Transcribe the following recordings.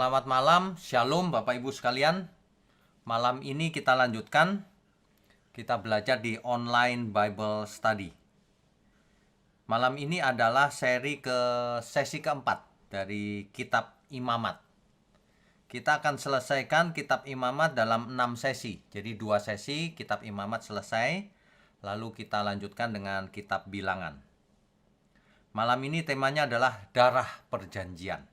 Selamat malam, Shalom Bapak Ibu sekalian. Malam ini kita lanjutkan, kita belajar di online Bible Study. Malam ini adalah sesi keempat dari Kitab Imamat. Kita akan selesaikan Kitab Imamat dalam 6 sesi. Jadi 2 sesi Kitab Imamat selesai, lalu kita lanjutkan dengan Kitab Bilangan. Malam ini temanya adalah darah perjanjian.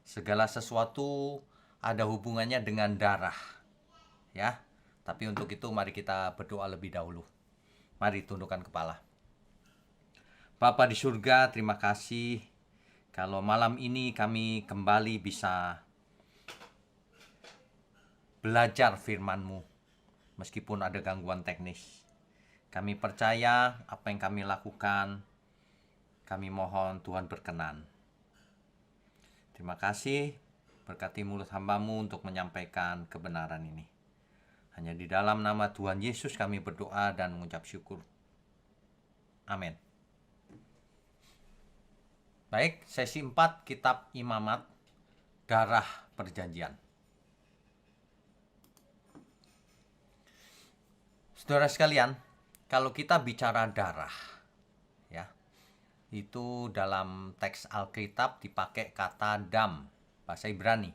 Segala sesuatu ada hubungannya dengan darah. Ya. Tapi untuk itu mari kita berdoa lebih dahulu. Mari tundukkan kepala. Bapa di surga, terima kasih kalau malam ini kami kembali bisa belajar firman-Mu meskipun ada gangguan teknis. Kami percaya apa yang kami lakukan, kami mohon Tuhan berkenan. Terima kasih, berkati mulut hamba-Mu untuk menyampaikan kebenaran ini. Hanya di dalam nama Tuhan Yesus kami berdoa dan mengucap syukur. Amin. Baik, sesi 4 Kitab Imamat, darah perjanjian. Saudara sekalian, kalau kita bicara darah, ya, itu dalam teks Alkitab dipakai kata dam, bahasa Ibrani.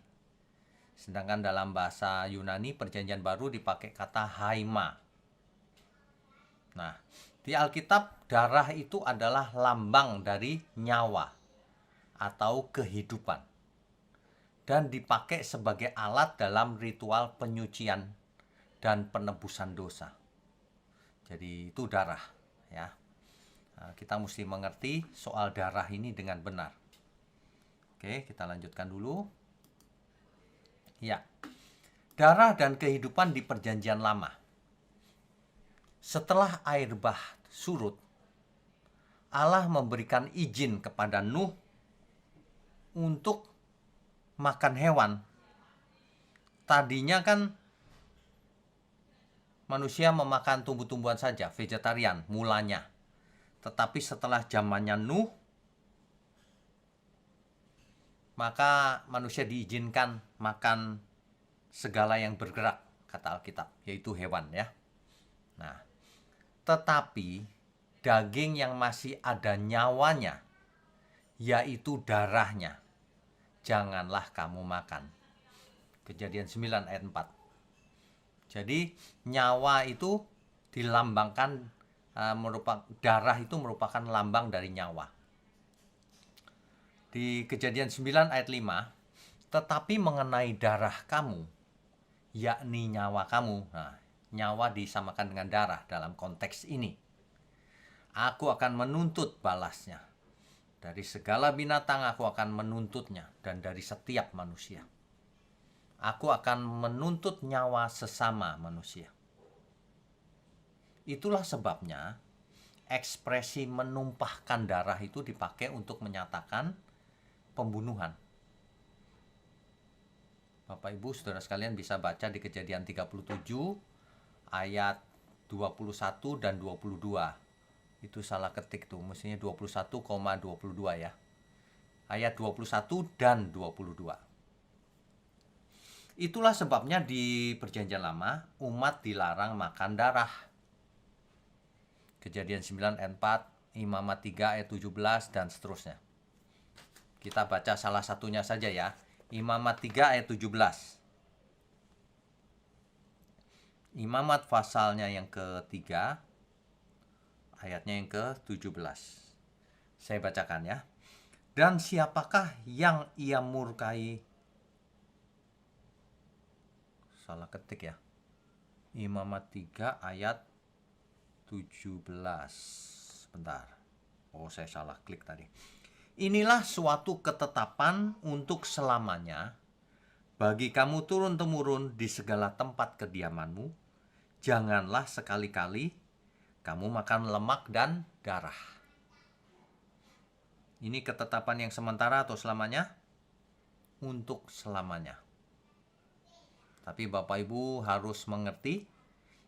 Sedangkan dalam bahasa Yunani perjanjian baru dipakai kata haima. Nah, di Alkitab darah itu adalah lambang dari nyawa atau kehidupan. Dan dipakai sebagai alat dalam ritual penyucian dan penebusan dosa. Jadi itu darah, ya. Nah, kita mesti mengerti soal darah ini dengan benar. Oke, kita lanjutkan dulu. Ya, darah dan kehidupan di perjanjian lama. Setelah air bah surut, Allah memberikan izin kepada Nuh untuk makan hewan. Tadinya kan manusia memakan tumbuh-tumbuhan saja, vegetarian mulanya. Tetapi setelah zamannya Nuh, maka manusia diizinkan makan segala yang bergerak, kata Alkitab, yaitu hewan, ya. Nah, tetapi daging yang masih ada nyawanya, yaitu darahnya, janganlah kamu makan. Kejadian 9 ayat 4. Jadi nyawa itu dilambangkan, darah itu merupakan lambang dari nyawa. Di Kejadian 9 ayat 5, tetapi mengenai darah kamu, yakni nyawa kamu. Nah, nyawa disamakan dengan darah dalam konteks ini. Aku akan menuntut balasnya. Dari segala binatang aku akan menuntutnya, dan dari setiap manusia. Aku akan menuntut nyawa sesama manusia. Itulah sebabnya ekspresi menumpahkan darah itu dipakai untuk menyatakan pembunuhan. Bapak Ibu saudara sekalian bisa baca di Kejadian 37 ayat 21 dan 22. Itu salah ketik tuh, mestinya 21,22 ya. Ayat 21 dan 22. Itulah sebabnya di perjanjian lama umat dilarang makan darah. Kejadian 9 ayat 4, Imamat 3 ayat 17 dan seterusnya. Kita baca salah satunya saja ya. Imamat 3 ayat 17. Imamat pasalnya yang ketiga, ayatnya yang ke-17. Saya bacakan ya. Dan siapakah yang ia murkai? Salah ketik ya. Imamat 3 ayat 17. Bentar. Oh, saya salah klik tadi. Inilah suatu ketetapan untuk selamanya bagi kamu turun-temurun di segala tempat kediamanmu. Janganlah sekali-kali kamu makan lemak dan darah. Ini ketetapan yang sementara atau selamanya? Untuk selamanya. Tapi Bapak Ibu harus mengerti,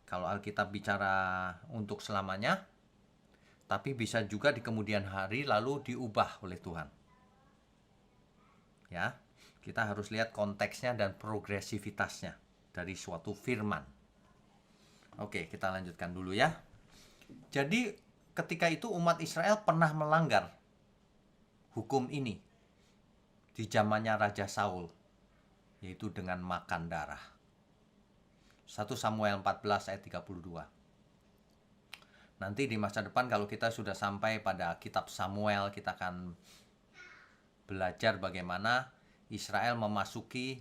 kalau Alkitab bicara untuk selamanya, tapi bisa juga di kemudian hari lalu diubah oleh Tuhan. Ya, Kita harus lihat konteksnya dan progresivitasnya dari suatu firman. Oke, kita lanjutkan dulu ya. Jadi ketika itu umat Israel pernah melanggar hukum ini di zamannya Raja Saul, yaitu dengan makan darah. 1 Samuel 14 ayat 32. Nanti di masa depan kalau kita sudah sampai pada kitab Samuel, kita akan belajar bagaimana Israel memasuki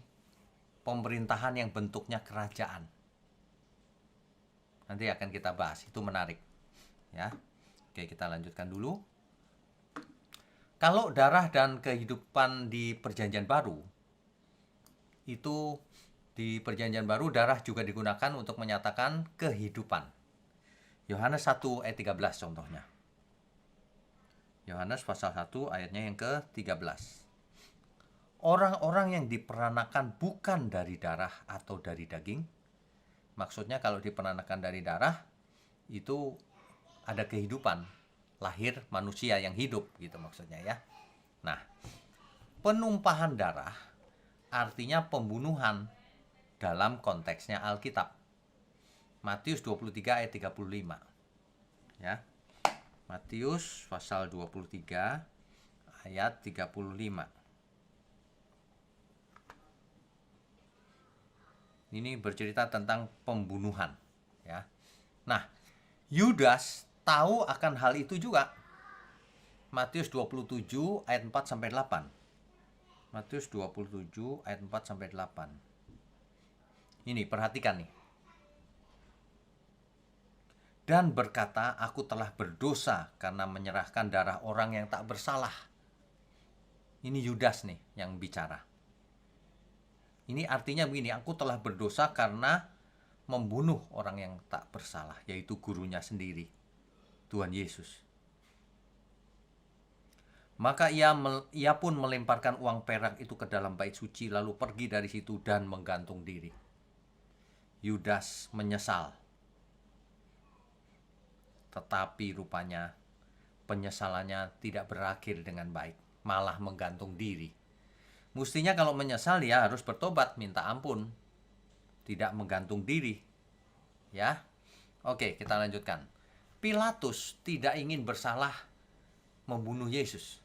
pemerintahan yang bentuknya kerajaan. Nanti akan kita bahas, itu menarik. Ya. Oke, kita lanjutkan dulu. Kalau darah dan kehidupan di Perjanjian Baru, itu di Perjanjian Baru darah juga digunakan untuk menyatakan kehidupan. Yohanes 1 ayat 13 contohnya. Yohanes pasal 1 ayatnya yang ke-13. Orang-orang yang diperanakan bukan dari darah atau dari daging. Maksudnya kalau diperanakan dari darah, itu ada kehidupan. Lahir manusia yang hidup gitu maksudnya ya. Nah, penumpahan darah artinya pembunuhan dalam konteksnya Alkitab. Matius 23 ayat 35. Ya. Matius pasal 23 ayat 35. Ini bercerita tentang pembunuhan, ya. Nah, Yudas tahu akan hal itu juga. Matius 27 ayat 4 sampai 8. Matius 27 ayat 4 sampai 8. Ini perhatikan nih. Dan berkata, aku telah berdosa karena menyerahkan darah orang yang tak bersalah. Ini Yudas nih yang bicara. Ini artinya begini, aku telah berdosa karena membunuh orang yang tak bersalah, yaitu gurunya sendiri, Tuhan Yesus. Maka ia pun melemparkan uang perak itu ke dalam bait suci, lalu pergi dari situ dan menggantung diri. Yudas menyesal. Tetapi rupanya penyesalannya tidak berakhir dengan baik, malah menggantung diri. Mestinya kalau menyesal ya harus bertobat, minta ampun, tidak menggantung diri. Ya. Oke, kita lanjutkan. Pilatus tidak ingin bersalah membunuh Yesus.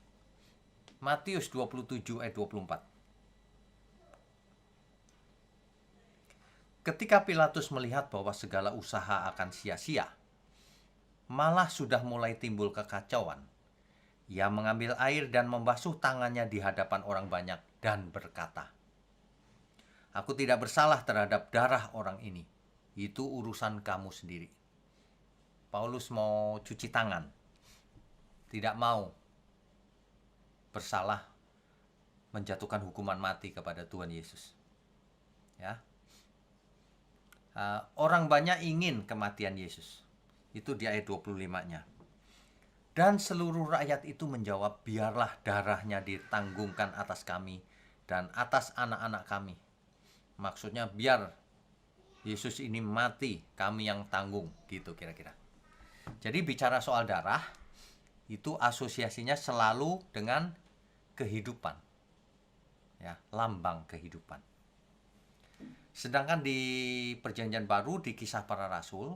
Matius 27 ayat 24. Ketika Pilatus melihat bahwa segala usaha akan sia-sia, malah sudah mulai timbul kekacauan, ia mengambil air dan membasuh tangannya di hadapan orang banyak dan berkata, aku tidak bersalah terhadap darah orang ini. Itu urusan kamu sendiri. Paulus mau cuci tangan. Tidak mau bersalah menjatuhkan hukuman mati kepada Tuhan Yesus. Ya. Orang banyak ingin kematian Yesus. Itu di ayat 25-nya. Dan seluruh rakyat itu menjawab, biarlah darahnya ditanggungkan atas kami dan atas anak-anak kami. Maksudnya biar Yesus ini mati, kami yang tanggung, gitu kira-kira. Jadi bicara soal darah, itu asosiasinya selalu dengan kehidupan. Ya, lambang kehidupan. Sedangkan di Perjanjian Baru, di Kisah Para Rasul,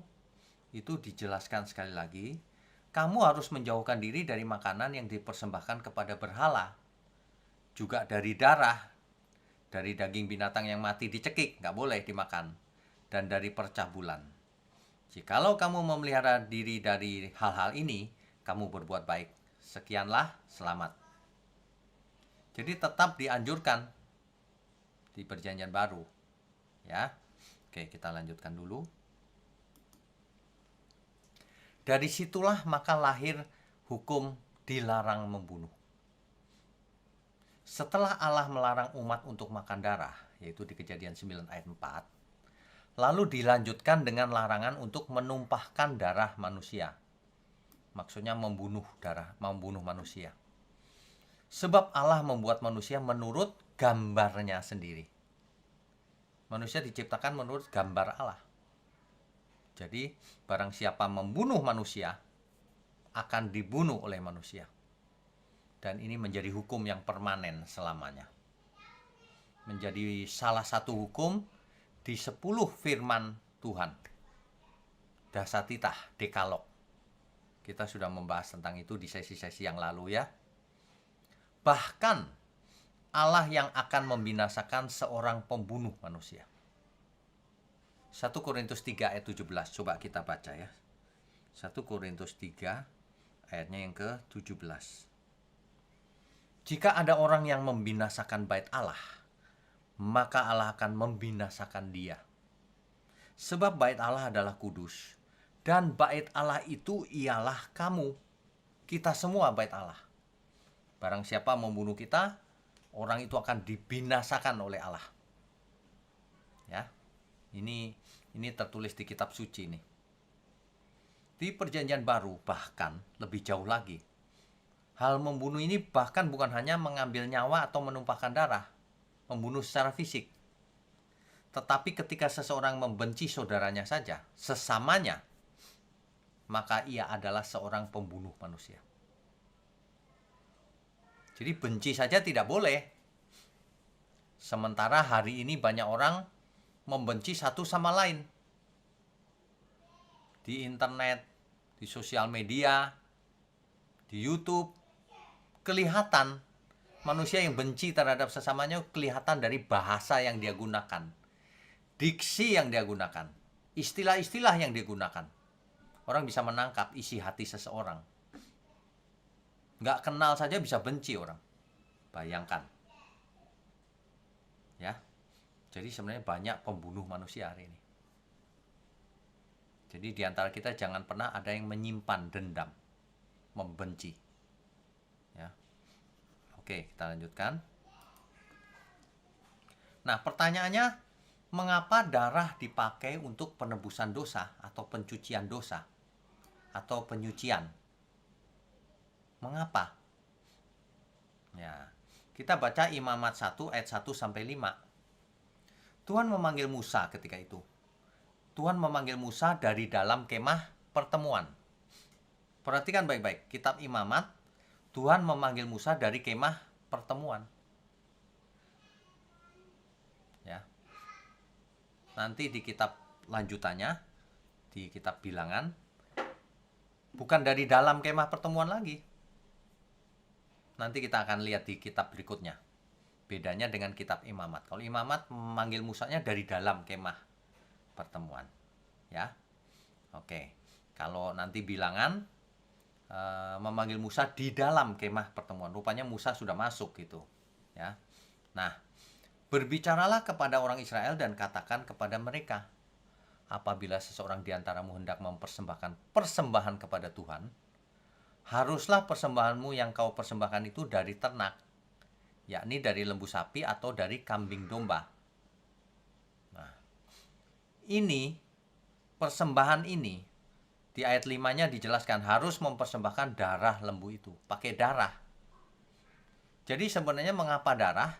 itu dijelaskan sekali lagi, kamu harus menjauhkan diri dari makanan yang dipersembahkan kepada berhala. Juga dari darah, dari daging binatang yang mati dicekik, nggak boleh dimakan. Dan dari percabulan. Jikalau kamu memelihara diri dari hal-hal ini, kamu berbuat baik. Sekianlah, selamat. Jadi tetap dianjurkan di Perjanjian Baru. Ya. Oke, kita lanjutkan dulu. Dari situlah maka lahir hukum dilarang membunuh. Setelah Allah melarang umat untuk makan darah, yaitu di Kejadian 9 ayat 4, lalu dilanjutkan dengan larangan untuk menumpahkan darah manusia. Maksudnya membunuh manusia. Sebab Allah membuat manusia menurut gambarnya sendiri. Manusia diciptakan menurut gambar Allah. Jadi, barang siapa membunuh manusia, akan dibunuh oleh manusia. Dan ini menjadi hukum yang permanen selamanya. menjadi salah satu hukum di 10 firman Tuhan. Dasatitah, Dekalog. Kita sudah membahas tentang itu di sesi-sesi yang lalu ya. Bahkan Allah yang akan membinasakan seorang pembunuh manusia. 1 Korintus 3 ayat 17. Coba kita baca ya. 1 Korintus 3 ayatnya yang ke-17. Jika ada orang yang membinasakan bait Allah, maka Allah akan membinasakan dia. Sebab bait Allah adalah kudus, dan bait Allah itu ialah kamu. Kita semua bait Allah. Barang siapa membunuh kita, orang itu akan dibinasakan oleh Allah. Ya. Ini tertulis di kitab suci nih. Di Perjanjian Baru bahkan lebih jauh lagi. Hal membunuh ini bahkan bukan hanya mengambil nyawa atau menumpahkan darah, membunuh secara fisik. Tetapi ketika seseorang membenci saudaranya saja, sesamanya, maka ia adalah seorang pembunuh manusia. Jadi benci saja tidak boleh. Sementara hari ini banyak orang membenci satu sama lain. Di internet, di sosial media, di YouTube, kelihatan manusia yang benci terhadap sesamanya kelihatan dari bahasa yang dia gunakan, diksi yang dia gunakan, istilah-istilah yang dia gunakan. Orang bisa menangkap isi hati seseorang. Nggak kenal saja bisa benci orang. Bayangkan. Ya. Jadi sebenarnya banyak pembunuh manusia hari ini. Jadi di antara kita jangan pernah ada yang menyimpan dendam, membenci. Ya. Oke, kita lanjutkan. Nah, pertanyaannya, mengapa darah dipakai untuk penebusan dosa atau pencucian dosa atau penyucian? Mengapa? Ya, kita baca Imamat 1 ayat 1 sampai 5. Tuhan memanggil Musa ketika itu. Tuhan memanggil Musa dari dalam kemah pertemuan. Perhatikan baik-baik, kitab Imamat, Tuhan memanggil Musa dari kemah pertemuan. Ya. Nanti di kitab lanjutannya, di kitab Bilangan, bukan dari dalam kemah pertemuan lagi. Nanti kita akan lihat di kitab berikutnya. Bedanya dengan kitab Imamat. Kalau Imamat memanggil Musanya dari dalam kemah pertemuan. Ya. Oke. Kalau nanti Bilangan memanggil Musa di dalam kemah pertemuan. Rupanya Musa sudah masuk gitu. Ya. Nah, berbicaralah kepada orang Israel dan katakan kepada mereka, apabila seseorang di antaramu hendak mempersembahkan persembahan kepada Tuhan, haruslah persembahanmu yang kau persembahkan itu dari ternak, yakni dari lembu sapi atau dari kambing domba. Nah, ini persembahan ini di ayat 5-nya dijelaskan harus mempersembahkan darah lembu itu, pakai darah. Jadi sebenarnya mengapa darah?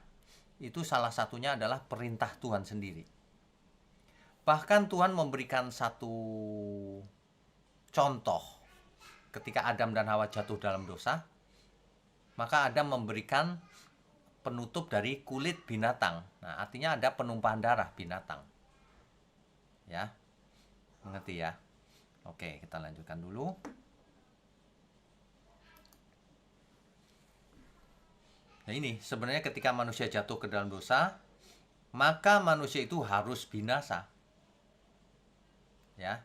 Itu salah satunya adalah perintah Tuhan sendiri. Bahkan Tuhan memberikan satu contoh. Ketika Adam dan Hawa jatuh dalam dosa, maka Adam memberikan penutup dari kulit binatang. Nah, artinya ada penumpahan darah binatang. Ya, mengerti ya? Oke, kita lanjutkan dulu. Nah ini, sebenarnya ketika manusia jatuh ke dalam dosa, maka manusia itu harus binasa. Ya,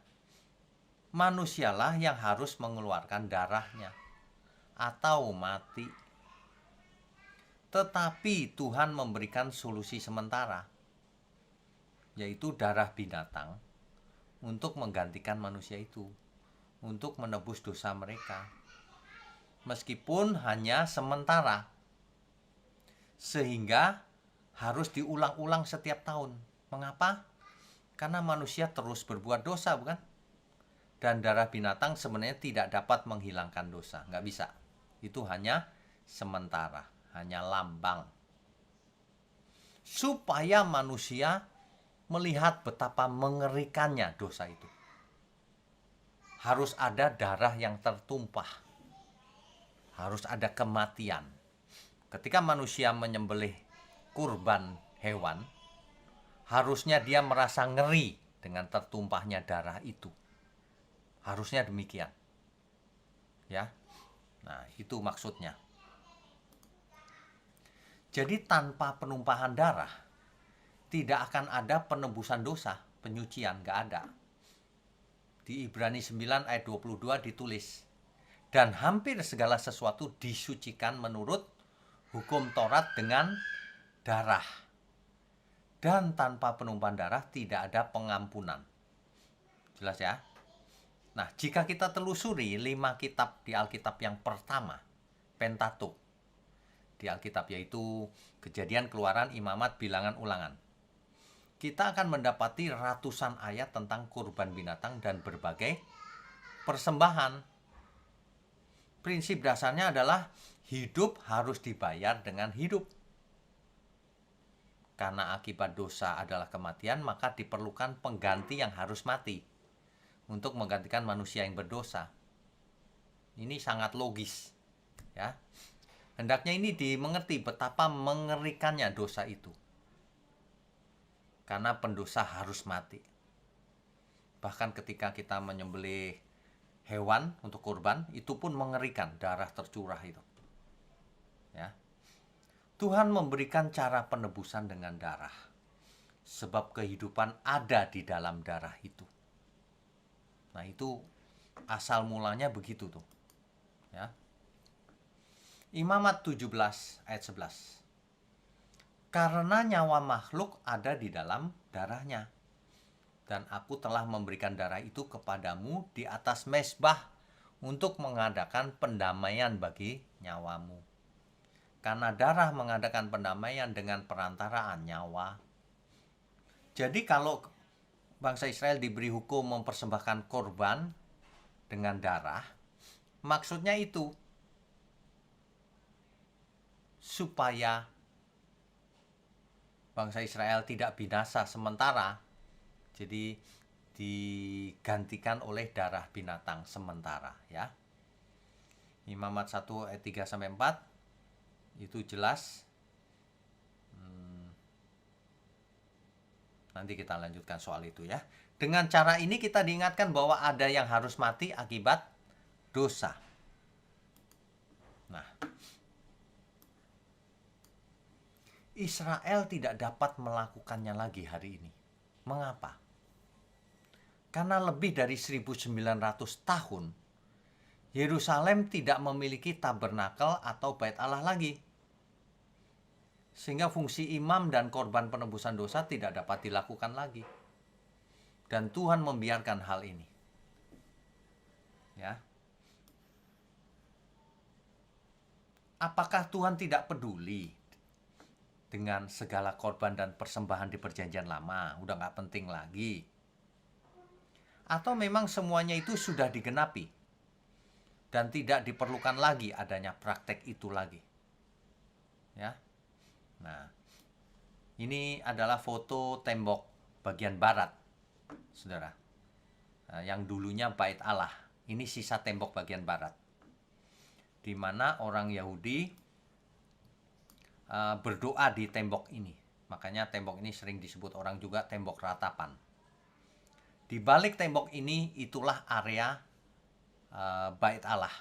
manusialah yang harus mengeluarkan darahnya atau mati. Tetapi Tuhan memberikan solusi sementara, yaitu darah binatang untuk menggantikan manusia itu, untuk menebus dosa mereka. Meskipun hanya sementara, sehingga harus diulang-ulang setiap tahun. Mengapa? Karena manusia terus berbuat dosa, bukan? Dan darah binatang sebenarnya tidak dapat menghilangkan dosa. Nggak bisa. Itu hanya sementara. Hanya lambang. Supaya manusia melihat betapa mengerikannya dosa itu. Harus ada darah yang tertumpah. Harus ada kematian. Ketika manusia menyembelih kurban hewan, harusnya dia merasa ngeri dengan tertumpahnya darah itu. Harusnya demikian. Ya. Nah, itu maksudnya. Jadi tanpa penumpahan darah tidak akan ada penebusan dosa, penyucian, nggak ada. Di Ibrani 9 ayat 22 ditulis, dan hampir segala sesuatu disucikan menurut hukum Taurat dengan darah. Dan tanpa penumpahan darah tidak ada pengampunan. Jelas ya? Nah, jika kita telusuri 5 kitab di Alkitab yang pertama, Pentatuk di Alkitab, yaitu Kejadian, Keluaran, Imamat, Bilangan, Ulangan, kita akan mendapati ratusan ayat tentang kurban binatang dan berbagai persembahan. Prinsip dasarnya adalah hidup harus dibayar dengan hidup. Karena akibat dosa adalah kematian, maka diperlukan pengganti yang harus mati untuk menggantikan manusia yang berdosa. Ini sangat logis, ya. Hendaknya ini dimengerti betapa mengerikannya dosa itu. Karena pendosa harus mati. Bahkan ketika kita menyembelih hewan untuk kurban, itu pun mengerikan, darah tercurah itu. Ya. Tuhan memberikan cara penebusan dengan darah. Sebab kehidupan ada di dalam darah itu. Nah, itu asal mulanya begitu tuh. Ya. Imamat 17 ayat 11. Karena nyawa makhluk ada di dalam darahnya. Dan aku telah memberikan darah itu kepadamu di atas mezbah untuk mengadakan pendamaian bagi nyawamu. Karena darah mengadakan pendamaian dengan perantaraan nyawa. Jadi kalau bangsa Israel diberi hukum mempersembahkan korban dengan darah, maksudnya itu supaya bangsa Israel tidak binasa sementara. Jadi digantikan oleh darah binatang sementara, ya. Imamat 1 ayat 3 sampai 4 itu jelas. Nanti kita lanjutkan soal itu, ya. Dengan cara ini kita diingatkan bahwa ada yang harus mati akibat dosa. Nah, Israel tidak dapat melakukannya lagi hari ini. Mengapa? Karena lebih dari 1900 tahun Yerusalem tidak memiliki tabernakel atau bait Allah lagi. Sehingga fungsi imam dan korban penebusan dosa tidak dapat dilakukan lagi. Dan Tuhan membiarkan hal ini. Ya. Apakah Tuhan tidak peduli dengan segala korban dan persembahan di perjanjian lama? Udah gak penting lagi. Atau memang semuanya itu sudah digenapi dan tidak diperlukan lagi adanya praktek itu lagi. Ya. Nah, ini adalah foto tembok bagian barat, saudara. Nah, yang dulunya bait Allah. Ini sisa tembok bagian barat, di mana orang Yahudi berdoa di tembok ini. Makanya tembok ini sering disebut orang juga tembok ratapan. Di balik tembok ini itulah area bait Allah.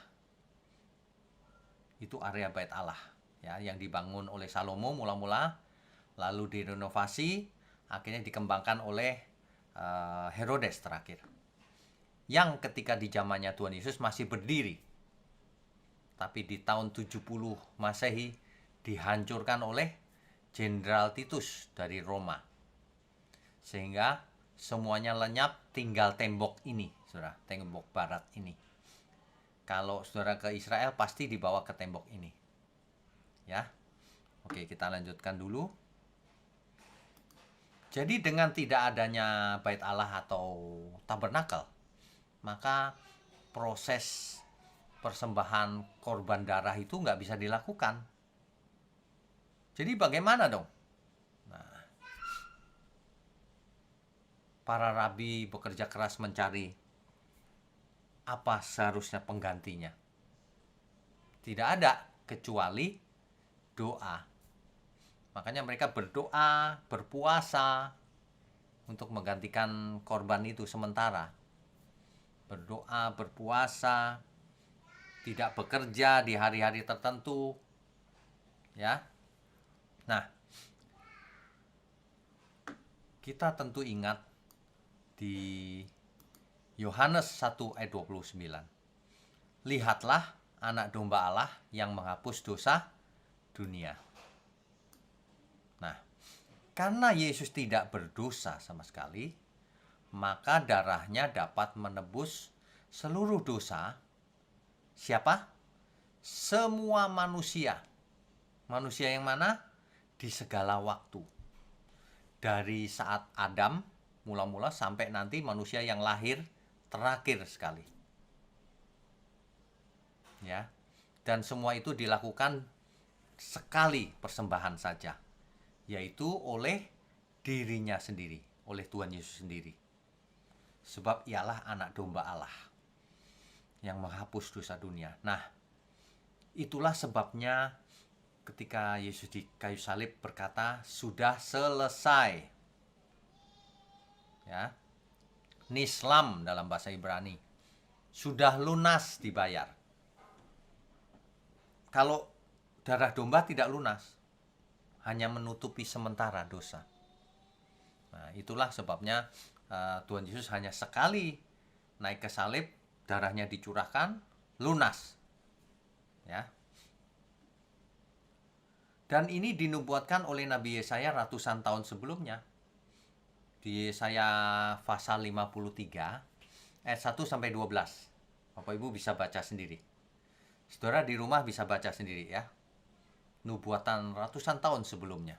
Itu area bait Allah, ya, yang dibangun oleh Salomo mula-mula, lalu direnovasi, akhirnya dikembangkan oleh Herodes terakhir. Yang ketika di zamannya Tuhan Yesus masih berdiri. Tapi di tahun 70 Masehi dihancurkan oleh Jenderal Titus dari Roma. Sehingga semuanya lenyap, tinggal tembok ini, saudara, tembok barat ini. Kalau saudara ke Israel pasti dibawa ke tembok ini. Ya. Oke, kita lanjutkan dulu. Jadi dengan tidak adanya bait Allah atau tabernakel, maka proses persembahan korban darah itu nggak bisa dilakukan. Jadi bagaimana dong? Nah, para rabi bekerja keras mencari apa seharusnya penggantinya. Tidak ada kecuali doa. Makanya mereka berdoa, berpuasa untuk menggantikan korban itu sementara. Berdoa, berpuasa, tidak bekerja di hari-hari tertentu. Ya. Nah, kita tentu ingat di Yohanes 1 ayat 29. Lihatlah anak domba Allah yang menghapus dosa dunia. Nah, karena Yesus tidak berdosa sama sekali, maka darahnya dapat menebus seluruh dosa. Siapa? Semua manusia. Manusia yang mana? Di segala waktu. Dari saat Adam mula-mula sampai nanti manusia yang lahir terakhir sekali. Ya. Dan semua itu dilakukan sekali persembahan saja, yaitu oleh dirinya sendiri, oleh Tuhan Yesus sendiri. Sebab ialah anak domba Allah yang menghapus dosa dunia. Nah, itulah sebabnya ketika Yesus di kayu salib berkata, sudah selesai. Ya. Nislam dalam bahasa Ibrani. Sudah lunas dibayar. Kalau darah domba tidak lunas, hanya menutupi sementara dosa. Nah, itulah sebabnya Tuhan Yesus hanya sekali naik ke salib, darahnya dicurahkan, lunas. Ya. Dan ini dinubuatkan oleh Nabi Yesaya ratusan tahun sebelumnya. Di Yesaya pasal 53 ayat 1 sampai 12. Bapak Ibu bisa baca sendiri. Saudara di rumah bisa baca sendiri ya. Nubuatan ratusan tahun sebelumnya.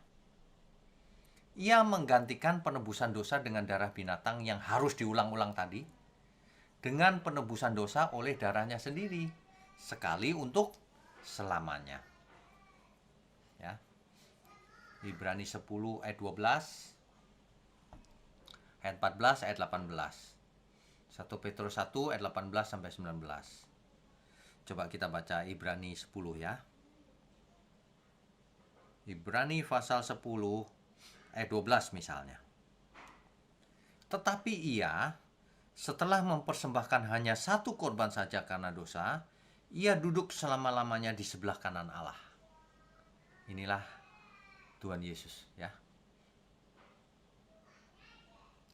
Ia menggantikan penebusan dosa dengan darah binatang yang harus diulang-ulang tadi, dengan penebusan dosa oleh darahnya sendiri, sekali untuk selamanya. Ya. Ibrani 10 ayat 12, ayat 14, ayat 18. 1 Petrus 1 ayat 18 sampai 19. Coba kita baca Ibrani 10 ya. Ibrani pasal 10 ayat 12 misalnya. Tetapi ia setelah mempersembahkan hanya satu korban saja karena dosa, ia duduk selama-lamanya di sebelah kanan Allah. Inilah Tuhan Yesus ya.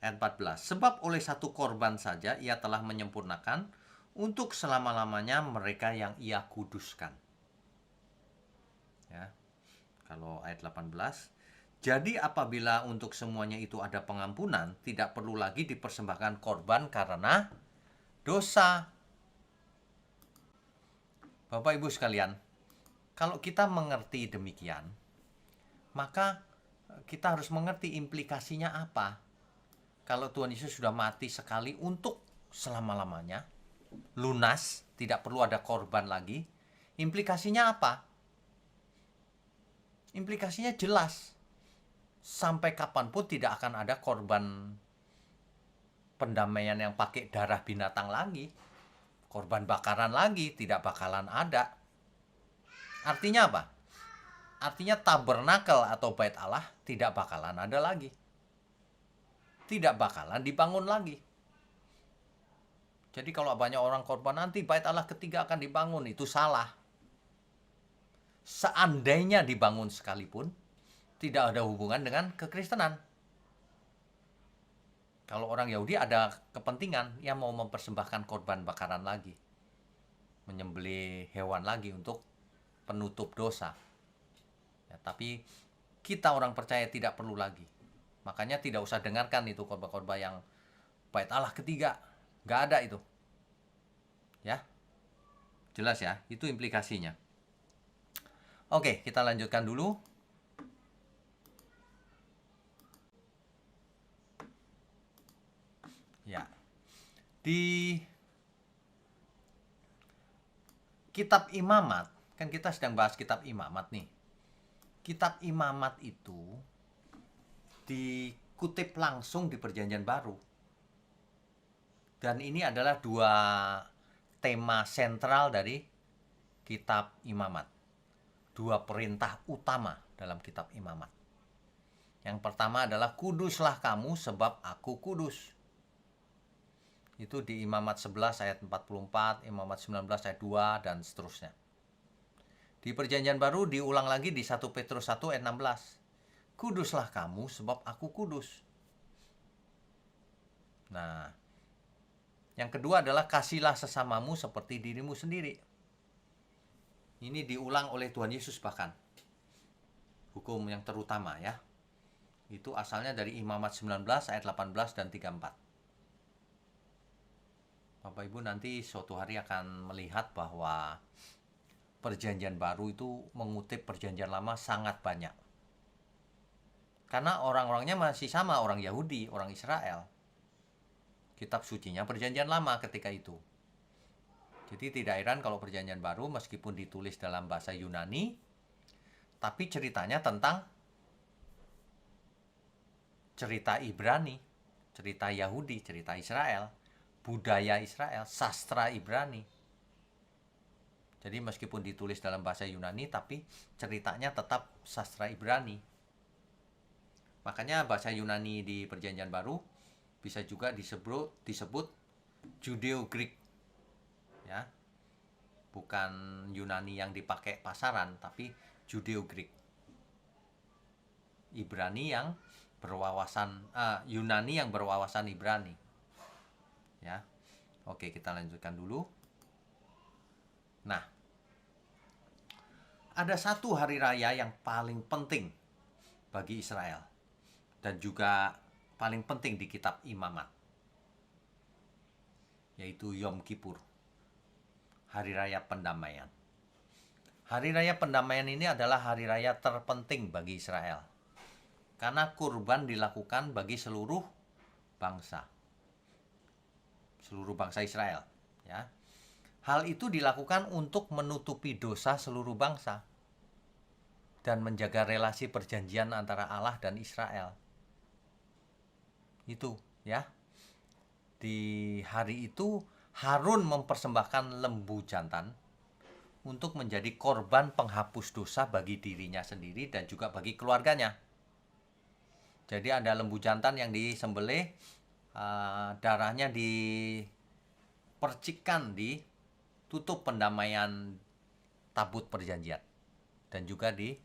Ayat 14. Sebab oleh satu korban saja ia telah menyempurnakan untuk selama-lamanya mereka yang ia kuduskan. Ya. Kalau ayat 18, jadi apabila untuk semuanya itu ada pengampunan, tidak perlu lagi dipersembahkan korban karena dosa. Bapak Ibu sekalian, kalau kita mengerti demikian, maka kita harus mengerti implikasinya apa. Kalau Tuhan Yesus sudah mati sekali untuk selama-lamanya, lunas, tidak perlu ada korban lagi, implikasinya apa? Implikasinya jelas. Sampai kapanpun tidak akan ada korban pendamaian yang pakai darah binatang lagi. Korban bakaran lagi, tidak bakalan ada. Artinya apa? Artinya tabernakel atau bait Allah tidak bakalan ada lagi. Tidak bakalan dibangun lagi. Jadi kalau banyak orang korban nanti bait Allah ketiga akan dibangun, itu salah. Seandainya dibangun sekalipun, tidak ada hubungan dengan kekristenan. Kalau orang Yahudi ada kepentingan, yang mau mempersembahkan korban bakaran lagi. Menyembelih hewan lagi untuk penutup dosa. Ya, tapi kita orang percaya tidak perlu lagi. Makanya tidak usah dengarkan itu korban-korban yang bait Allah ketiga. Nggak ada itu. Ya. Jelas ya, itu implikasinya. Oke, kita lanjutkan dulu. Ya. Di kitab Imamat, kan kita sedang bahas kitab Imamat nih. Kitab Imamat itu dikutip langsung di Perjanjian Baru. Dan ini adalah dua tema sentral dari kitab Imamat. Dua perintah utama dalam kitab Imamat. Yang pertama adalah kuduslah kamu sebab aku kudus. Itu di Imamat 11 ayat 44, Imamat 19 ayat 2, dan seterusnya. Di Perjanjian Baru diulang lagi di 1 Petrus 1 ayat 16. Kuduslah kamu sebab aku kudus. Nah, yang kedua adalah kasihlah sesamamu seperti dirimu sendiri. Ini diulang oleh Tuhan Yesus bahkan. Hukum yang terutama ya. Itu asalnya dari Imamat 19 ayat 18 dan 34. Bapak Ibu nanti suatu hari akan melihat bahwa Perjanjian Baru itu mengutip Perjanjian Lama sangat banyak. Karena orang-orangnya masih sama, orang Yahudi, orang Israel. Kitab sucinya Perjanjian Lama ketika itu. Jadi tidak heran kalau Perjanjian Baru meskipun ditulis dalam bahasa Yunani, tapi ceritanya tentang cerita Ibrani, cerita Yahudi, cerita Israel, budaya Israel, sastra Ibrani. Jadi meskipun ditulis dalam bahasa Yunani, tapi ceritanya tetap sastra Ibrani. Makanya bahasa Yunani di Perjanjian Baru bisa juga disebut Judeo-Greek. Ya. Bukan Yunani yang dipakai pasaran, tapi Judeo-Greek. Ibrani yang berwawasan Yunani yang berwawasan Ibrani. Ya. Oke, kita lanjutkan dulu. Nah, ada satu hari raya yang paling penting bagi Israel dan juga paling penting di kitab Imamat, yaitu Yom Kippur, hari raya pendamaian. Hari raya pendamaian ini adalah hari raya terpenting bagi Israel karena kurban dilakukan bagi seluruh bangsa Israel, ya. Hal itu dilakukan untuk menutupi dosa seluruh bangsa dan menjaga relasi perjanjian antara Allah dan Israel. Itu, ya. Di hari itu Harun mempersembahkan lembu jantan untuk menjadi korban penghapus dosa bagi dirinya sendiri dan juga bagi keluarganya. Jadi ada lembu jantan yang disembelih, darahnya dipercikkan di tutup pendamaian tabut perjanjian dan juga di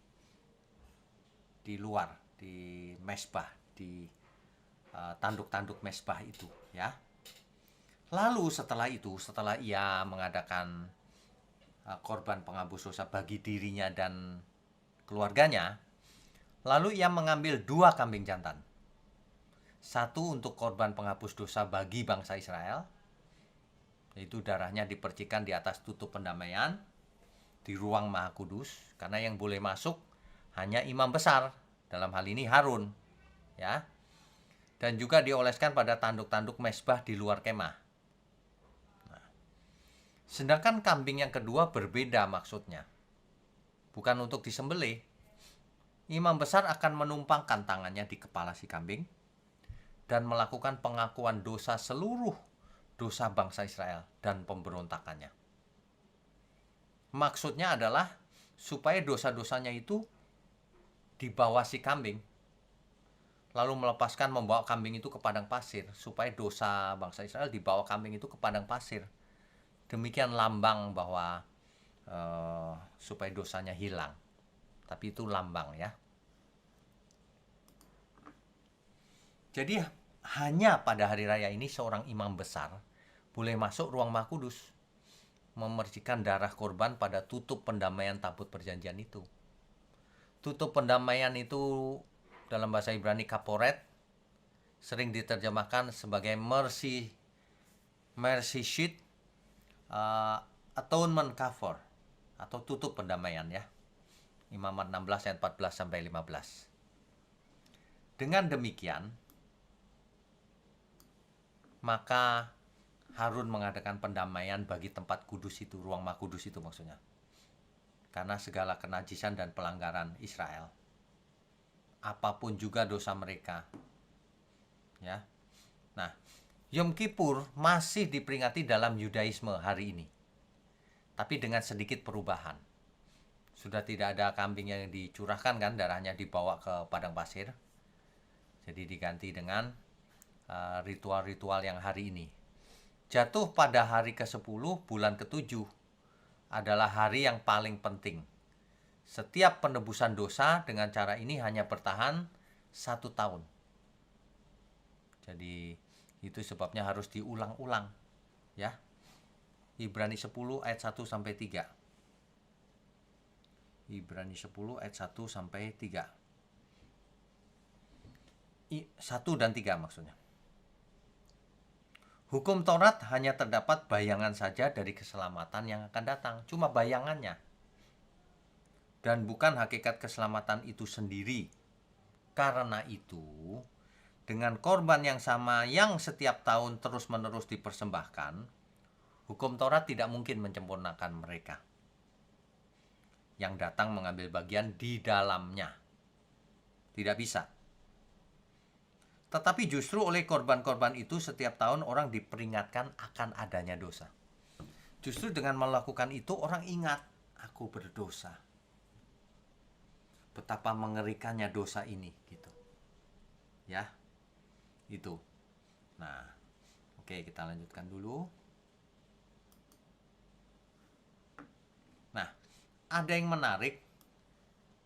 luar, di mesbah, di tanduk-tanduk mesbah itu, ya. Lalu setelah ia mengadakan korban penghapus dosa bagi dirinya dan keluarganya, lalu ia mengambil 2 kambing jantan. Satu untuk korban penghapus dosa bagi bangsa Israel, yaitu darahnya dipercikan di atas tutup pendamaian di ruang Maha Kudus, karena yang boleh masuk hanya imam besar, dalam hal ini Harun, ya. Dan juga dioleskan pada tanduk-tanduk mesbah di luar kemah. Nah, sedangkan kambing yang kedua berbeda maksudnya. Bukan untuk disembelih. Imam besar akan menumpangkan tangannya di kepala si kambing dan melakukan pengakuan dosa seluruh dosa bangsa Israel dan pemberontakannya. Maksudnya adalah supaya dosa-dosanya itu dibawa si kambing, lalu membawa kambing itu ke padang pasir, supaya dosa bangsa Israel dibawa kambing itu ke padang pasir. Demikian lambang bahwa supaya dosanya hilang. Tapi itu lambang, ya. Jadi hanya pada hari raya ini seorang imam besar boleh masuk ruang Maha Kudus, memercikan darah korban pada tutup pendamaian tabut perjanjian itu. Tutup pendamaian itu dalam bahasa Ibrani kaporet, sering diterjemahkan sebagai mercy sheet, atonement cover, atau tutup pendamaian, ya. Imamat 16 ayat 14 sampai 15. Dengan demikian, maka Harun mengadakan pendamaian bagi tempat kudus itu, ruang Maha Kudus itu maksudnya. Karena segala kenajisan dan pelanggaran Israel. Apapun juga dosa mereka. Ya. Nah, Yom Kippur masih diperingati dalam Yudaisme hari ini. Tapi dengan sedikit perubahan. Sudah tidak ada kambing yang dicurahkan kan, darahnya dibawa ke padang pasir. Jadi diganti dengan ritual-ritual yang hari ini. Jatuh pada hari ke-10 bulan ke-7 adalah hari yang paling penting. Setiap penebusan dosa dengan cara ini hanya bertahan 1 tahun. Jadi itu sebabnya harus diulang-ulang, ya. Ibrani 10 ayat 1 sampai 3. Ibrani 10 ayat 1 sampai 3. 1 dan 3 maksudnya. Hukum Taurat hanya terdapat bayangan saja dari keselamatan yang akan datang. Cuma bayangannya. Dan bukan hakikat keselamatan itu sendiri. Karena itu, dengan korban yang sama yang setiap tahun terus-menerus dipersembahkan, hukum Taurat tidak mungkin menyempurnakan mereka yang datang mengambil bagian di dalamnya. Tidak bisa. Tetapi justru oleh korban-korban itu setiap tahun orang diperingatkan akan adanya dosa. Justru dengan melakukan itu orang ingat, aku berdosa. Betapa mengerikannya dosa ini gitu. Ya. Itu. Nah, oke, kita lanjutkan dulu. Nah, ada yang menarik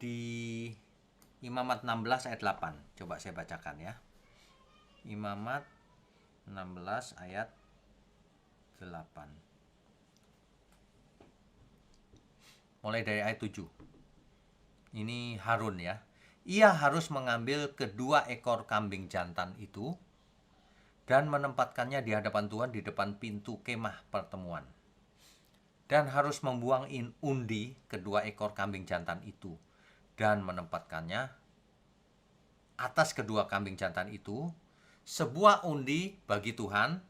di Imamat 16 ayat 8. Coba saya bacakan ya. Imamat 16 ayat 8. Mulai dari ayat 7. Ini Harun ya. Ia harus mengambil kedua ekor kambing jantan itu dan menempatkannya di hadapan Tuhan di depan pintu kemah pertemuan. Dan harus membuang undi kedua ekor kambing jantan itu dan menempatkannya atas kedua kambing jantan itu, sebuah undi bagi Tuhan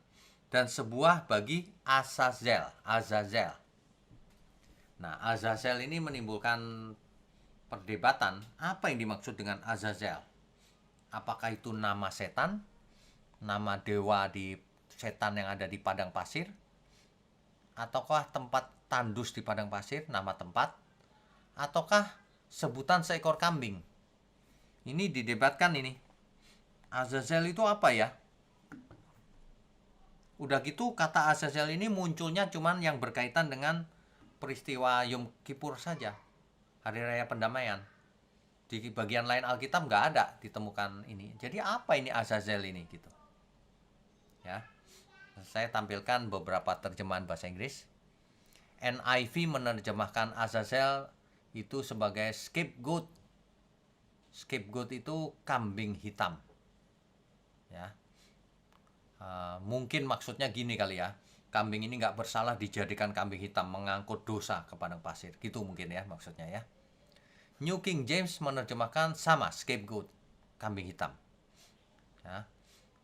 dan sebuah bagi Azazel. Nah, Azazel ini menimbulkan perdebatan. Apa yang dimaksud dengan Azazel? Apakah itu nama setan? Nama dewa di setan yang ada di padang pasir? Ataukah tempat tandus di padang pasir, nama tempat? Ataukah sebutan seekor kambing? Ini didebatkan ini. Azazel itu apa ya? Udah gitu kata Azazel ini munculnya cuman yang berkaitan dengan peristiwa Yom Kippur saja. Hari Raya Pendamaian. Di bagian lain Alkitab nggak ada ditemukan ini. Jadi apa ini Azazel ini gitu? Ya. Saya tampilkan beberapa terjemahan bahasa Inggris. NIV menerjemahkan Azazel itu sebagai scapegoat. Scapegoat itu kambing hitam. Ya. Mungkin maksudnya gini kali ya. Kambing ini nggak bersalah dijadikan kambing hitam mengangkut dosa ke padang pasir. Gitu mungkin ya maksudnya ya. New King James menerjemahkan sama scapegoat, kambing hitam. Ya.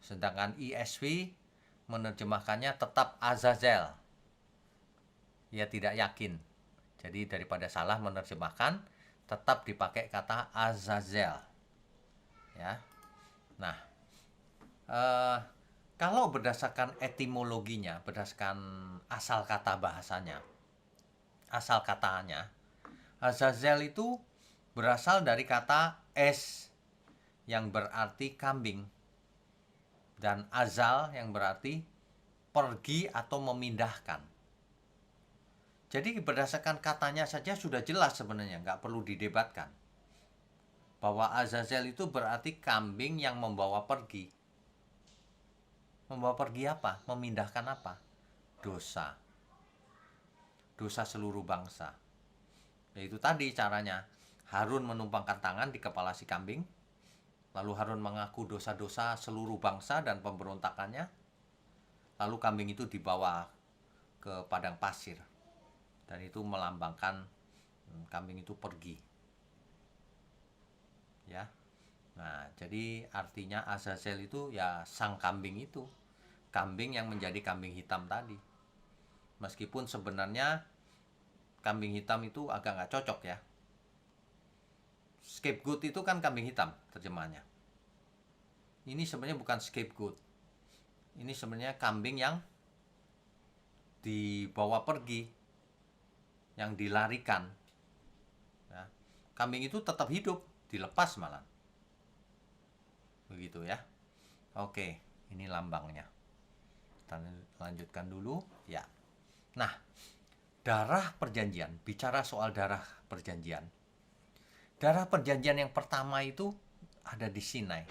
Sedangkan ESV menerjemahkannya tetap Azazel. Ia tidak yakin. Jadi daripada salah menerjemahkan, tetap dipakai kata Azazel. Ya. Nah, kalau berdasarkan etimologinya, berdasarkan asal kata bahasanya, asal katanya, Azazel itu berasal dari kata es yang berarti kambing dan azal yang berarti pergi atau memindahkan. Jadi berdasarkan katanya saja sudah jelas sebenarnya, nggak perlu didebatkan. Bahwa Azazel itu berarti kambing yang membawa pergi. Membawa pergi apa? Memindahkan apa? Dosa. Dosa seluruh bangsa. Yaitu tadi caranya. Harun menumpangkan tangan di kepala si kambing. Lalu Harun mengaku dosa-dosa seluruh bangsa dan pemberontakannya. Lalu kambing itu dibawa ke padang pasir. Dan itu melambangkan kambing itu pergi. Ya. Nah, jadi artinya Azazel itu ya sang kambing itu. Kambing yang menjadi kambing hitam tadi. Meskipun sebenarnya kambing hitam itu agak nggak cocok ya. Scapegoat itu kan kambing hitam terjemahannya. Ini sebenarnya bukan scapegoat. Ini sebenarnya kambing yang dibawa pergi, yang dilarikan. kambing itu tetap hidup, dilepas malah. Begitu ya. Oke, ini lambangnya. Kita lanjutkan dulu ya. Nah, darah perjanjian, bicara soal darah perjanjian. Darah perjanjian yang pertama itu ada di Sinai,